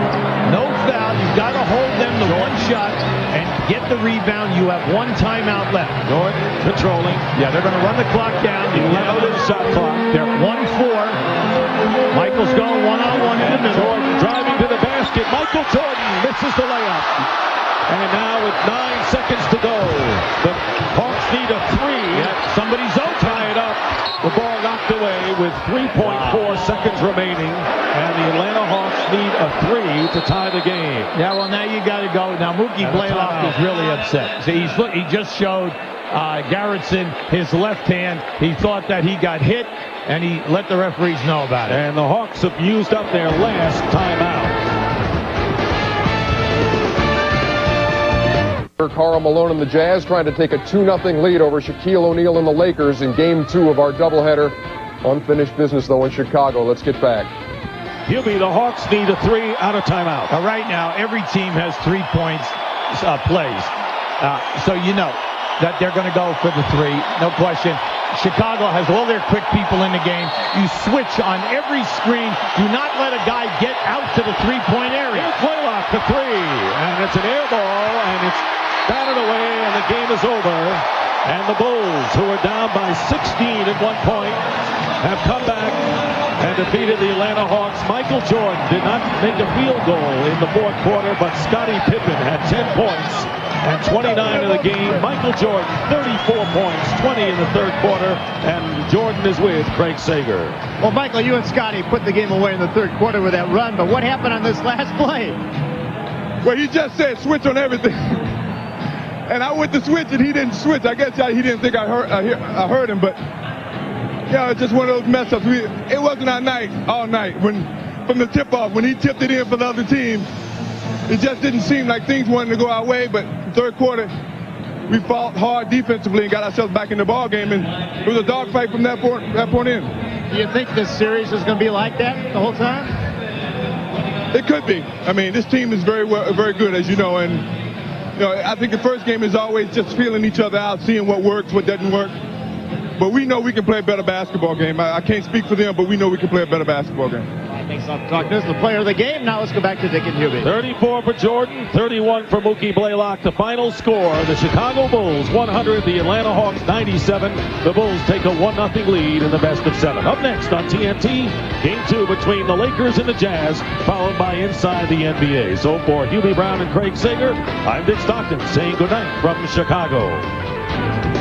S8: No foul. You've got to hold them to 1 shot and get the rebound. You have 1 timeout left.
S3: North controlling.
S8: Yeah, they're going to run the clock down. You know the shot clock. They're 1-4. Michael's going one-on-one in the middle.
S3: Jordan driving to the basket. Michael Jordan misses the layup. And now with 9 seconds to go, the Hawks need a 3.
S8: Yeah, somebody's
S3: tie it up. The ball knocked away with 3.4 seconds remaining, and the Atlanta Hawks need a 3 to tie the game.
S8: Yeah, well, now you got to go. Now Mookie Blaylock is really upset. See, he just showed Garrettson his left hand. He thought that he got hit, and he let the referees know about it.
S3: And the Hawks have used up their last timeout.
S1: Karl Malone and the Jazz trying to take a 2-0 lead over Shaquille O'Neal and the Lakers in Game 2 of our doubleheader. Unfinished business, though, in Chicago. Let's get back.
S3: Hubie, the Hawks need a 3 out of timeout.
S8: Right now, every team has 3 points plays. So you know that they're going to go for the 3, no question. Chicago has all their quick people in the game. You switch on every screen. Do not let a guy get out to the 3-point area.
S3: Here's Blaylock for 3, and it's an air ball, and it's batted away, and the game is over. And the Bulls, who are down by 16 at one point, have come back and defeated the Atlanta Hawks. Michael Jordan did not make a field goal in the 4th quarter, but Scottie Pippen had 10 points and 29 in the game. Michael Jordan, 34 points, 20 in the 3rd quarter, and Jordan is with Craig Sager.
S5: Well, Michael, you and Scottie put the game away in the 3rd quarter with that run, but what happened on this last play?
S10: Well, he just said switch on everything. And I went to switch, and he didn't switch. I guess he didn't think I heard him, but yeah, it's just one of those mess ups. It wasn't our night all night. From the tip off, when he tipped it in for the other team, it just didn't seem like things wanted to go our way. But 3rd quarter, we fought hard defensively and got ourselves back in the ball game, and it was a dogfight from that point in.
S5: Do you think this series is going to be like that the whole time?
S10: It could be. I mean, this team is very good, as you know, and I think the first game is always just feeling each other out, seeing what works, what doesn't work. But we know we can play a better basketball game. I can't speak for them, but we know we can play a better basketball game.
S5: Thanks a lot for talking to us. The player of the game. Now let's go back to Dick and Hubie.
S3: 34 for Jordan, 31 for Mookie Blaylock. The final score, the Chicago Bulls 100, the Atlanta Hawks 97. The Bulls take a 1-0 lead in the best of 7. Up next on TNT, Game 2 between the Lakers and the Jazz, followed by Inside the NBA. So for Hubie Brown and Craig Sager, I'm Dick Stockton saying goodnight from Chicago.